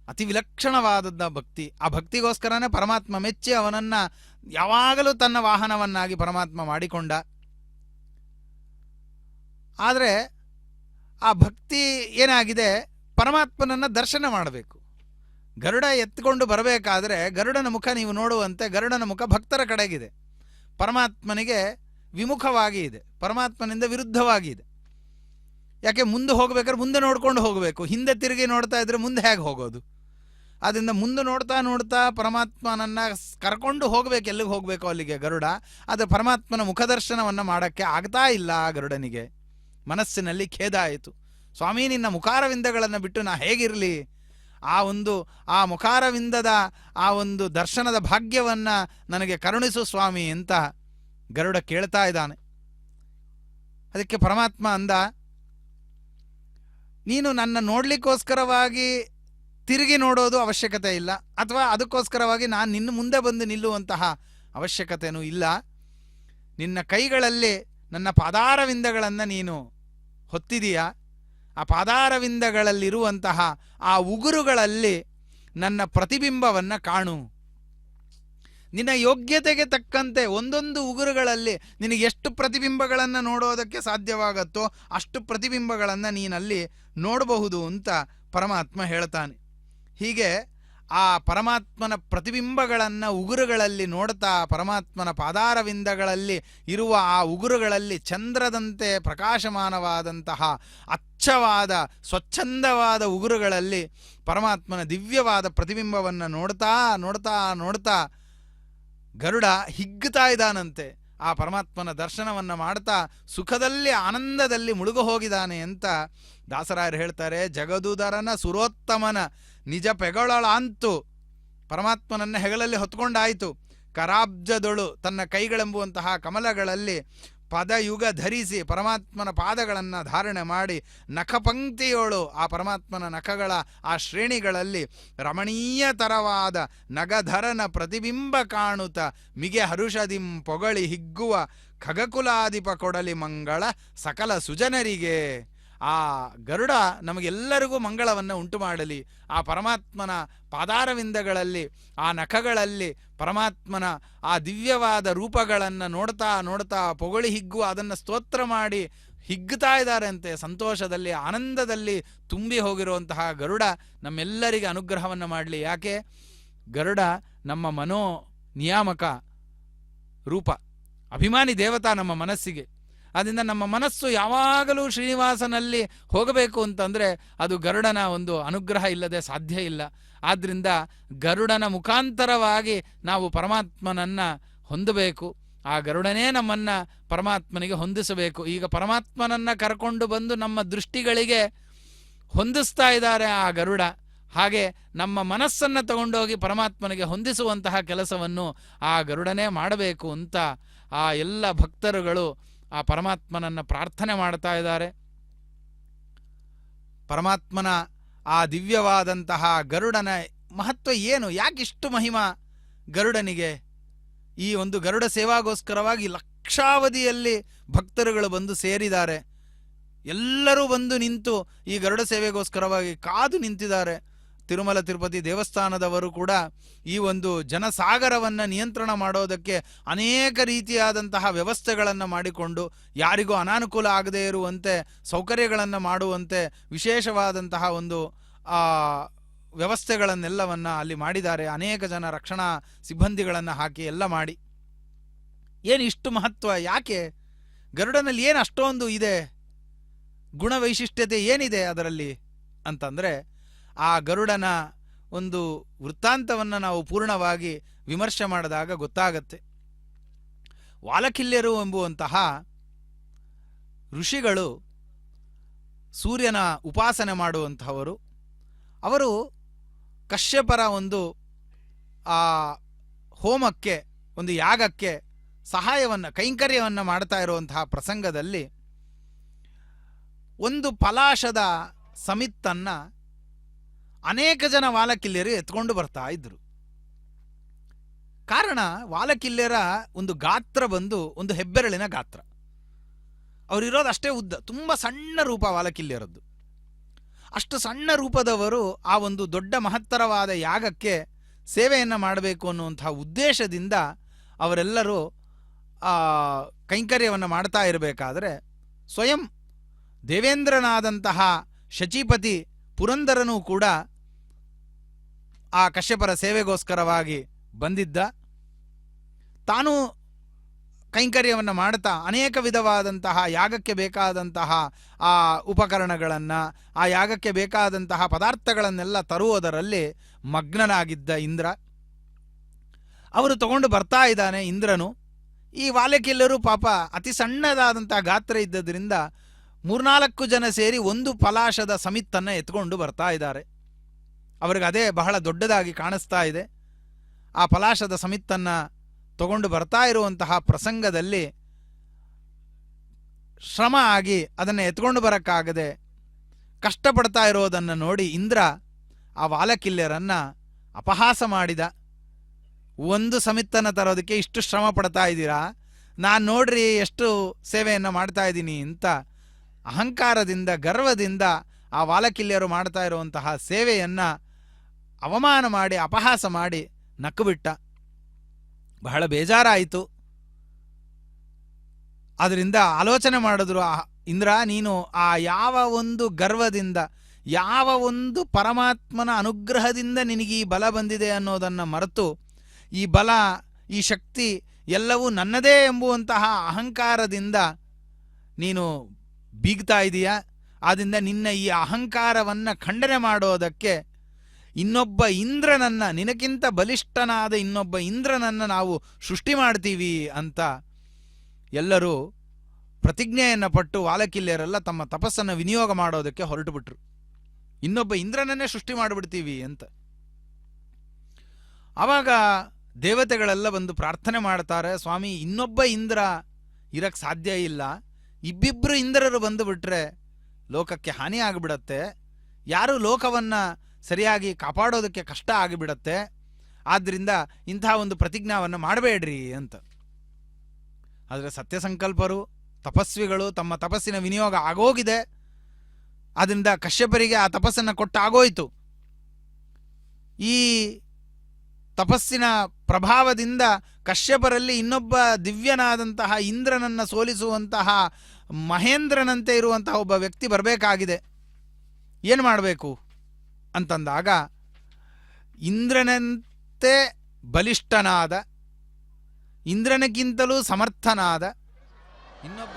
S2: ಅತಿ ವಿಲಕ್ಷಣವಾದದ್ದ ಭಕ್ತಿ. ಆ ಭಕ್ತಿಗೋಸ್ಕರನೇ ಪರಮಾತ್ಮ ಮೆಚ್ಚಿ ಅವನನ್ನು ಯಾವಾಗಲೂ ತನ್ನ ವಾಹನವನ್ನಾಗಿ ಪರಮಾತ್ಮ ಮಾಡಿಕೊಂಡ. ಆದರೆ ಆ ಭಕ್ತಿ ಏನಾಗಿದೆ, ಪರಮಾತ್ಮನನ್ನು ದರ್ಶನ ಮಾಡಬೇಕು. ಗರುಡ ಎತ್ಕೊಂಡು ಬರಬೇಕಾದ್ರೆ ಗರುಡನ ಮುಖ ನೀವು ನೋಡುವಂತೆ ಗರುಡನ ಮುಖ ಭಕ್ತರ ಕಡೆಗಿದೆ, ಪರಮಾತ್ಮನಿಗೆ ವಿಮುಖವಾಗಿ ಇದೆ, ಪರಮಾತ್ಮನಿಂದ ವಿರುದ್ಧವಾಗಿ ಇದೆ. ಯಾಕೆ, ಮುಂದೆ ಹೋಗ್ಬೇಕಾದ್ರೆ ಮುಂದೆ ನೋಡ್ಕೊಂಡು ಹೋಗಬೇಕು, ಹಿಂದೆ ತಿರುಗಿ ನೋಡ್ತಾ ಇದ್ರೆ ಮುಂದೆ ಹೇಗೆ ಹೋಗೋದು? ಆದ್ದರಿಂದ ಮುಂದೆ ನೋಡ್ತಾ ನೋಡ್ತಾ ಪರಮಾತ್ಮನನ್ನು ಕರ್ಕೊಂಡು ಹೋಗಬೇಕು, ಎಲ್ಲಿಗೆ ಹೋಗಬೇಕು ಅಲ್ಲಿಗೆ ಗರುಡ. ಆದರೆ ಪರಮಾತ್ಮನ ಮುಖದರ್ಶನವನ್ನು ಮಾಡೋಕ್ಕೆ ಆಗ್ತಾ ಇಲ್ಲ ಗರುಡನಿಗೆ. ಮನಸ್ಸಿನಲ್ಲಿ ಖೇದ ಆಯಿತು. ಸ್ವಾಮಿ, ನಿನ್ನ ಮುಖಾರವಿಂದಗಳನ್ನು ಬಿಟ್ಟು ನಾ ಹೇಗಿರಲಿ? ಆ ಮುಖಾರವಿಂದದ ಆ ಒಂದು ದರ್ಶನದ ಭಾಗ್ಯವನ್ನು ನನಗೆ ಕರುಣಿಸು ಸ್ವಾಮಿ ಅಂತ ಗರುಡ ಕೇಳ್ತಾ ಇದ್ದಾನೆ. ಅದಕ್ಕೆ ಪರಮಾತ್ಮ ಅಂದ, ನೀನು ನನ್ನ ನೋಡಲಿಕ್ಕೋಸ್ಕರವಾಗಿ ತಿರುಗಿ ನೋಡೋದು ಅವಶ್ಯಕತೆ ಇಲ್ಲ, ಅಥವಾ ಅದಕ್ಕೋಸ್ಕರವಾಗಿ ನಾನು ನಿನ್ನ ಮುಂದೆ ಬಂದು ನಿಲ್ಲುವಂತಹ ಅವಶ್ಯಕತೆಯೂ ಇಲ್ಲ. ನಿನ್ನ ಕೈಗಳಲ್ಲಿ ನನ್ನ ಪಾದಾರವಿಂದಗಳನ್ನು ನೀನು ಹೊತ್ತಿದೀಯ. ಆ ಪಾದಾರವಿಂದಗಳಲ್ಲಿರುವಂತಹ ಆ ಉಗುರುಗಳಲ್ಲಿ ನನ್ನ ಪ್ರತಿಬಿಂಬವನ್ನು ಕಾಣು. ನಿನ್ನ ಯೋಗ್ಯತೆಗೆ ತಕ್ಕಂತೆ ಒಂದೊಂದು ಉಗುರುಗಳಲ್ಲಿ ನಿನಗೆ ಎಷ್ಟು ಪ್ರತಿಬಿಂಬಗಳನ್ನು ನೋಡೋದಕ್ಕೆ ಸಾಧ್ಯವಾಗತ್ತೋ ಅಷ್ಟು ಪ್ರತಿಬಿಂಬಗಳನ್ನು ನೀನಲ್ಲಿ ನೋಡಬಹುದು ಅಂತ ಪರಮಾತ್ಮ ಹೇಳ್ತಾನೆ. ಹೀಗೆ ಆ ಪರಮಾತ್ಮನ ಪ್ರತಿಬಿಂಬಗಳನ್ನು ಉಗುರುಗಳಲ್ಲಿ ನೋಡ್ತಾ, ಪರಮಾತ್ಮನ ಪಾದಾರವಿಂದಗಳಲ್ಲಿ ಇರುವ ಆ ಉಗುರುಗಳಲ್ಲಿ ಚಂದ್ರದಂತೆ ಪ್ರಕಾಶಮಾನವಾದಂತಹ ಅಚ್ಚವಾದ ಸ್ವಚ್ಛಂದವಾದ ಉಗುರುಗಳಲ್ಲಿ ಪರಮಾತ್ಮನ ದಿವ್ಯವಾದ ಪ್ರತಿಬಿಂಬವನ್ನು ನೋಡ್ತಾ ನೋಡ್ತಾ ನೋಡ್ತಾ ಗರುಡ ಹಿಗ್ಗುತ್ತಾ ಇದ್ದಾನಂತೆ. ಆ ಪರಮಾತ್ಮನ ದರ್ಶನವನ್ನು ಮಾಡ್ತಾ ಸುಖದಲ್ಲಿ ಆನಂದದಲ್ಲಿ ಮುಳುಗು ಹೋಗಿದ್ದಾನೆ ಅಂತ ದಾಸರಾಯರು ಹೇಳ್ತಾರೆ. ಜಗದುದರನ ಸುರೋತ್ತಮನ ನಿಜ ಪೆಗಳಾಂತು ಪರಮಾತ್ಮನನ್ನ ಹೆಗಲಲ್ಲಿ ಹೊತ್ಕೊಂಡಾಯಿತು. ಕರಾಬ್ಜದೊಳು ತನ್ನ ಕೈಗಳೆಂಬುವಂತಹ ಕಮಲಗಳಲ್ಲಿ ಪದಯುಗ ಧರಿಸಿ ಪರಮಾತ್ಮನ ಪಾದಗಳನ್ನು ಧಾರಣೆ ಮಾಡಿ ನಖಪಂಕ್ತಿಯೋಳು ಆ ಪರಮಾತ್ಮನ ನಖಗಳ ಆ ಶ್ರೇಣಿಗಳಲ್ಲಿ ರಮಣೀಯತರವಾದ ನಗಧರನ ಪ್ರತಿಬಿಂಬ ಕಾಣುತ್ತ ಮಿಗೆ ಹರುಷದಿಂ ಪೊಗಳಿ ಹಿಗ್ಗುವ ಖಗಕುಲಾಧಿಪ ಕೊಡಲಿ ಮಂಗಳ ಸಕಲ ಸುಜನರಿಗೆ. ಆ ಗರುಡ ನಮಗೆಲ್ಲರಿಗೂ ಮಂಗಳವನ್ನು ಉಂಟು ಮಾಡಲಿ. ಆ ಪರಮಾತ್ಮನ ಪಾದಾರವಿಂದಗಳಲ್ಲಿ ಆ ನಖಗಳಲ್ಲಿ ಪರಮಾತ್ಮನ ಆ ದಿವ್ಯವಾದ ರೂಪಗಳನ್ನು ನೋಡ್ತಾ ನೋಡ್ತಾ ಪೊಗಳಿ ಹಿಗ್ಗುವ ಅದನ್ನು ಸ್ತೋತ್ರ ಮಾಡಿ ಹಿಗ್ಗುತ್ತಾ ಇದ್ದಾರಂತೆ. ಸಂತೋಷದಲ್ಲಿ ಆನಂದದಲ್ಲಿ ತುಂಬಿ ಹೋಗಿರುವಂತಹ ಗರುಡ ನಮ್ಮೆಲ್ಲರಿಗೆ ಅನುಗ್ರಹವನ್ನು ಮಾಡಲಿ. ಯಾಕೆ? ಗರುಡ ನಮ್ಮ ಮನೋ ನಿಯಾಮಕ ರೂಪ, ಅಭಿಮಾನಿ ದೇವತಾ ನಮ್ಮ ಮನಸ್ಸಿಗೆ. ಆದ್ದರಿಂದ ನಮ್ಮ ಮನಸ್ಸು ಯಾವಾಗಲೂ ಶ್ರೀನಿವಾಸನಲ್ಲಿ ಹೋಗಬೇಕು ಅಂತಂದರೆ ಅದು ಗರುಡನ ಒಂದು ಅನುಗ್ರಹ ಇಲ್ಲದೆ ಸಾಧ್ಯ ಇಲ್ಲ. ಆದ್ದರಿಂದ ಗರುಡನ ಮುಖಾಂತರವಾಗಿ ನಾವು ಪರಮಾತ್ಮನನ್ನು ಹೊಂದಬೇಕು. ಆ ಗರುಡನೇ ನಮ್ಮನ್ನು ಪರಮಾತ್ಮನಿಗೆ ಹೊಂದಿಸಬೇಕು. ಈಗ ಪರಮಾತ್ಮನನ್ನು ಕರ್ಕೊಂಡು ಬಂದು ನಮ್ಮ ದೃಷ್ಟಿಗಳಿಗೆ ಹೊಂದಿಸ್ತಾ ಇದ್ದಾರೆ ಆ ಗರುಡ. ಹಾಗೆ ನಮ್ಮ ಮನಸ್ಸನ್ನು ತಗೊಂಡೋಗಿ ಪರಮಾತ್ಮನಿಗೆ ಹೊಂದಿಸುವಂತಹ ಕೆಲಸವನ್ನು ಆ ಗರುಡನೇ ಮಾಡಬೇಕು ಅಂತ ಆ ಎಲ್ಲ ಭಕ್ತರುಗಳು ಆ ಪರಮಾತ್ಮನನ್ನು ಪ್ರಾರ್ಥನೆ ಮಾಡ್ತಾ ಇದ್ದಾರೆ. ಪರಮಾತ್ಮನ ಆ ದಿವ್ಯವಾದಂತಹ ಗರುಡನ ಮಹತ್ವ ಏನು? ಯಾಕಿಷ್ಟು ಮಹಿಮಾ ಗರುಡನಿಗೆ? ಈ ಒಂದು ಗರುಡ ಸೇವಾಗೋಸ್ಕರವಾಗಿ ಲಕ್ಷಾವಧಿಯಲ್ಲಿ ಭಕ್ತರುಗಳು ಬಂದು ಸೇರಿದ್ದಾರೆ. ಎಲ್ಲರೂ ಬಂದು ನಿಂತು ಈ ಗರುಡ ಸೇವೆಗೋಸ್ಕರವಾಗಿ ಕಾದು ನಿಂತಿದ್ದಾರೆ. ತಿರುಮಲ ತಿರುಪತಿ ದೇವಸ್ಥಾನದವರು ಕೂಡ ಈ ಒಂದು ಜನಸಾಗರವನ್ನು ನಿಯಂತ್ರಣ ಮಾಡೋದಕ್ಕೆ ಅನೇಕ ರೀತಿಯಾದಂತಹ ವ್ಯವಸ್ಥೆಗಳನ್ನು ಮಾಡಿಕೊಂಡು ಯಾರಿಗೂ ಅನಾನುಕೂಲ ಆಗದೇ ಇರುವಂತೆ ಸೌಕರ್ಯಗಳನ್ನು ಮಾಡುವಂತೆ ವಿಶೇಷವಾದಂತಹ ಒಂದು ವ್ಯವಸ್ಥೆಗಳನ್ನೆಲ್ಲವನ್ನು ಅಲ್ಲಿ ಮಾಡಿದ್ದಾರೆ. ಅನೇಕ ಜನ ರಕ್ಷಣಾ ಸಿಬ್ಬಂದಿಗಳನ್ನು ಹಾಕಿ ಎಲ್ಲ ಮಾಡಿ. ಏನು ಇಷ್ಟು ಮಹತ್ವ? ಯಾಕೆ ಗರುಡನಲ್ಲಿ ಏನು ಅಷ್ಟೊಂದು ಇದೆ? ಗುಣವೈಶಿಷ್ಟ್ಯತೆ ಏನಿದೆ ಅದರಲ್ಲಿ ಅಂತಂದರೆ ಆ ಗರುಡನ ಒಂದು ವೃತ್ತಾಂತವನ್ನು ನಾವು ಪೂರ್ಣವಾಗಿ ವಿಮರ್ಶೆ ಮಾಡಿದಾಗ ಗೊತ್ತಾಗತ್ತೆ. ವಾಲಕಿಲ್ಯರು ಎಂಬುವಂತಹ ಋಷಿಗಳು ಸೂರ್ಯನ ಉಪಾಸನೆ ಮಾಡುವಂತಹವರು. ಅವರು ಕಶ್ಯಪರ ಒಂದು ಆ ಹೋಮಕ್ಕೆ, ಒಂದು ಯಾಗಕ್ಕೆ ಸಹಾಯವನ್ನು ಕೈಂಕರ್ಯವನ್ನು ಮಾಡ್ತಾ ಇರುವಂತಹ ಪ್ರಸಂಗದಲ್ಲಿ ಒಂದು ಪಲಾಶದ ಸಮಿತ್ತನ್ನು ಅನೇಕ ಜನ ವಾಲಕಿಲ್ಯರು ಎತ್ಕೊಂಡು ಬರ್ತಾ ಇದ್ರು. ಕಾರಣ ವಾಲಕಿಲ್ಯರ ಒಂದು ಗಾತ್ರ ಬಂದು ಒಂದು ಹೆಬ್ಬೆರಳಿನ ಗಾತ್ರ. ಅವರಿರೋದು ಅಷ್ಟೇ ಉದ್ದ, ತುಂಬ ಸಣ್ಣ ರೂಪ ವಾಲಕಿಲ್ಯರದ್ದು. ಅಷ್ಟು ಸಣ್ಣ ರೂಪದವರು ಆ ಒಂದು ದೊಡ್ಡ ಮಹತ್ತರವಾದ ಯಾಗಕ್ಕೆ ಸೇವೆಯನ್ನು ಮಾಡಬೇಕು ಅನ್ನುವಂತಹ ಉದ್ದೇಶದಿಂದ ಅವರೆಲ್ಲರೂ ಕೈಂಕರ್ಯವನ್ನು ಮಾಡ್ತಾ ಇರಬೇಕಾದ್ರೆ ಸ್ವಯಂ ದೇವೇಂದ್ರನಾದಂತಹ ಶಚೀಪತಿ ಪುರಂದರನೂ ಕೂಡ ಆ ಕಶ್ಯಪರ ಸೇವೆಗೋಸ್ಕರವಾಗಿ ಬಂದಿದ್ದ. ತಾನು ಕೈಂಕರ್ಯವನ್ನು ಮಾಡ್ತಾ ಅನೇಕ ವಿಧವಾದಂತಹ ಯಾಗಕ್ಕೆ ಬೇಕಾದಂತಹ ಆ ಉಪಕರಣಗಳನ್ನು, ಆ ಯಾಗಕ್ಕೆ ಬೇಕಾದಂತಹ ಪದಾರ್ಥಗಳನ್ನೆಲ್ಲ ತರುವುದರಲ್ಲಿ ಮಗ್ನನಾಗಿದ್ದ ಇಂದ್ರ. ಅವರು ತಗೊಂಡು ಬರ್ತಾ ಇದ್ದಾನೆ ಇಂದ್ರನು. ಈ ವಾಲಕಿಲ್ಲರು ಪಾಪ ಅತಿ ಸಣ್ಣದಾದಂತಹ ಗಾತ್ರ ಇದ್ದದ್ರಿಂದ 3-4 ಜನ ಸೇರಿ ಒಂದು ಪಲಾಶದ ಸಮಿತ್ತನ್ನು ಎತ್ಕೊಂಡು ಬರ್ತಾ ಇದ್ದಾರೆ. ಅವ್ರಿಗೆ ಅದೇ ಬಹಳ ದೊಡ್ಡದಾಗಿ ಕಾಣಿಸ್ತಾ ಇದೆ. ಆ ಪಲಾಶದ ಸಮಿತ್ತನ್ನು ತಗೊಂಡು ಬರ್ತಾ ಇರುವಂತಹ ಪ್ರಸಂಗದಲ್ಲಿ ಶ್ರಮ ಆಗಿ ಅದನ್ನು ಎತ್ಕೊಂಡು ಬರೋಕ್ಕಾಗದೆ ಕಷ್ಟಪಡ್ತಾ ಇರೋದನ್ನು ನೋಡಿ ಇಂದ್ರ ಆ ವಾಲಕಿಲ್ಯರನ್ನು ಅಪಹಾಸ ಮಾಡಿದ. ಒಂದು ಸಮಿತ್ತನ್ನು ತರೋದಕ್ಕೆ ಇಷ್ಟು ಶ್ರಮ ಪಡ್ತಾ ಇದ್ದೀರಾ, ನಾನು ನೋಡ್ರಿ ಎಷ್ಟು ಸೇವೆಯನ್ನು ಮಾಡ್ತಾ ಇದ್ದೀನಿ ಅಂತ ಅಹಂಕಾರದಿಂದ ಗರ್ವದಿಂದ ಆ ವಾಲಕಿಲ್ಯರು ಮಾಡ್ತಾ ಇರುವಂತಹ ಸೇವೆಯನ್ನು ಅವಮಾನ ಮಾಡಿ ಅಪಹಾಸ ಮಾಡಿ ನಕ್ಕುಬಿಟ್ಟ. ಬಹಳ ಬೇಜಾರಾಯಿತು. ಅದರಿಂದ ಆಲೋಚನೆ ಮಾಡಿದ್ರು, ಇಂದ್ರ ನೀನು ಆ ಯಾವ ಒಂದು ಗರ್ವದಿಂದ ಯಾವ ಒಂದು ಪರಮಾತ್ಮನ ಅನುಗ್ರಹದಿಂದ ನಿನಗೆ ಈ ಬಲ ಬಂದಿದೆ ಅನ್ನೋದನ್ನು ಮರೆತು ಈ ಬಲ, ಈ ಶಕ್ತಿ ಎಲ್ಲವೂ ನನ್ನದೇ ಎಂಬುವಂತಹ ಅಹಂಕಾರದಿಂದ ನೀನು ಬೀಗ್ತಾ ಇದೀಯಾ. ಆದ್ದರಿಂದ ನಿನ್ನ ಈ ಅಹಂಕಾರವನ್ನು ಖಂಡನೆ ಮಾಡೋದಕ್ಕೆ ಇನ್ನೊಬ್ಬ ಇಂದ್ರನನ್ನು, ನಿನಗಿಂತ ಬಲಿಷ್ಠನಾದ ಇನ್ನೊಬ್ಬ ಇಂದ್ರನನ್ನು ನಾವು ಸೃಷ್ಟಿ ಮಾಡ್ತೀವಿ ಅಂತ ಎಲ್ಲರೂ ಪ್ರತಿಜ್ಞೆಯನ್ನು ಪಟ್ಟು ವಾಲಕಿಲ್ಯರೆಲ್ಲ ತಮ್ಮ ತಪಸ್ಸನ್ನು ವಿನಿಯೋಗ ಮಾಡೋದಕ್ಕೆ ಹೊರಟು ಬಿಟ್ರು. ಇನ್ನೊಬ್ಬ ಇಂದ್ರನನ್ನೇ ಸೃಷ್ಟಿ ಮಾಡಿಬಿಡ್ತೀವಿ ಅಂತ. ಆವಾಗ ದೇವತೆಗಳೆಲ್ಲ ಬಂದು ಪ್ರಾರ್ಥನೆ ಮಾಡ್ತಾರೆ, ಸ್ವಾಮಿ ಇನ್ನೊಬ್ಬ ಇಂದ್ರ ಇರಕ್ಕೆ ಸಾಧ್ಯ ಇಲ್ಲ, ಇಬ್ಬಿಬ್ರು ಇಂದ್ರರು ಬಂದು ಬಿಟ್ರೆ ಲೋಕಕ್ಕೆ ಹಾನಿ ಆಗಿಬಿಡತ್ತೆ, ಯಾರು ಲೋಕವನ್ನು ಸರಿಯಾಗಿ ಕಾಪಾಡೋದಕ್ಕೆ ಕಷ್ಟ ಆಗಿಬಿಡತ್ತೆ, ಆದ್ದರಿಂದ ಇಂಥ ಒಂದು ಪ್ರತಿಜ್ಞಾವನ್ನು ಮಾಡಬೇಡ್ರಿ ಅಂತ. ಆದರೆ ಸತ್ಯಸಂಕಲ್ಪರು, ತಪಸ್ವಿಗಳು, ತಮ್ಮ ತಪಸ್ಸಿನ ವಿನಿಯೋಗ ಆಗೋಗಿದೆ. ಆದ್ದರಿಂದ ಕಶ್ಯಪರಿಗೆ ಆ ತಪಸ್ಸನ್ನು ಕೊಟ್ಟಾಗೋಯ್ತು. ಈ ತಪಸ್ಸಿನ ಪ್ರಭಾವದಿಂದ ಕಶ್ಯಪರಲ್ಲಿ ಇನ್ನೊಬ್ಬ ದಿವ್ಯನಾದಂತಹ ಇಂದ್ರನನ್ನು ಸೋಲಿಸುವಂತಹ ಮಹೇಂದ್ರನಂತೆ ಇರುವಂತಹ ಒಬ್ಬ ವ್ಯಕ್ತಿ ಬರಬೇಕಾಗಿದೆ. ಏನು ಮಾಡಬೇಕು ಅಂತಂದಾಗ ಇಂದ್ರನಂತೆ ಬಲಿಷ್ಠನಾದ, ಇಂದ್ರನಿಗಿಂತಲೂ ಸಮರ್ಥನಾದ ಇನ್ನೊಬ್ಬ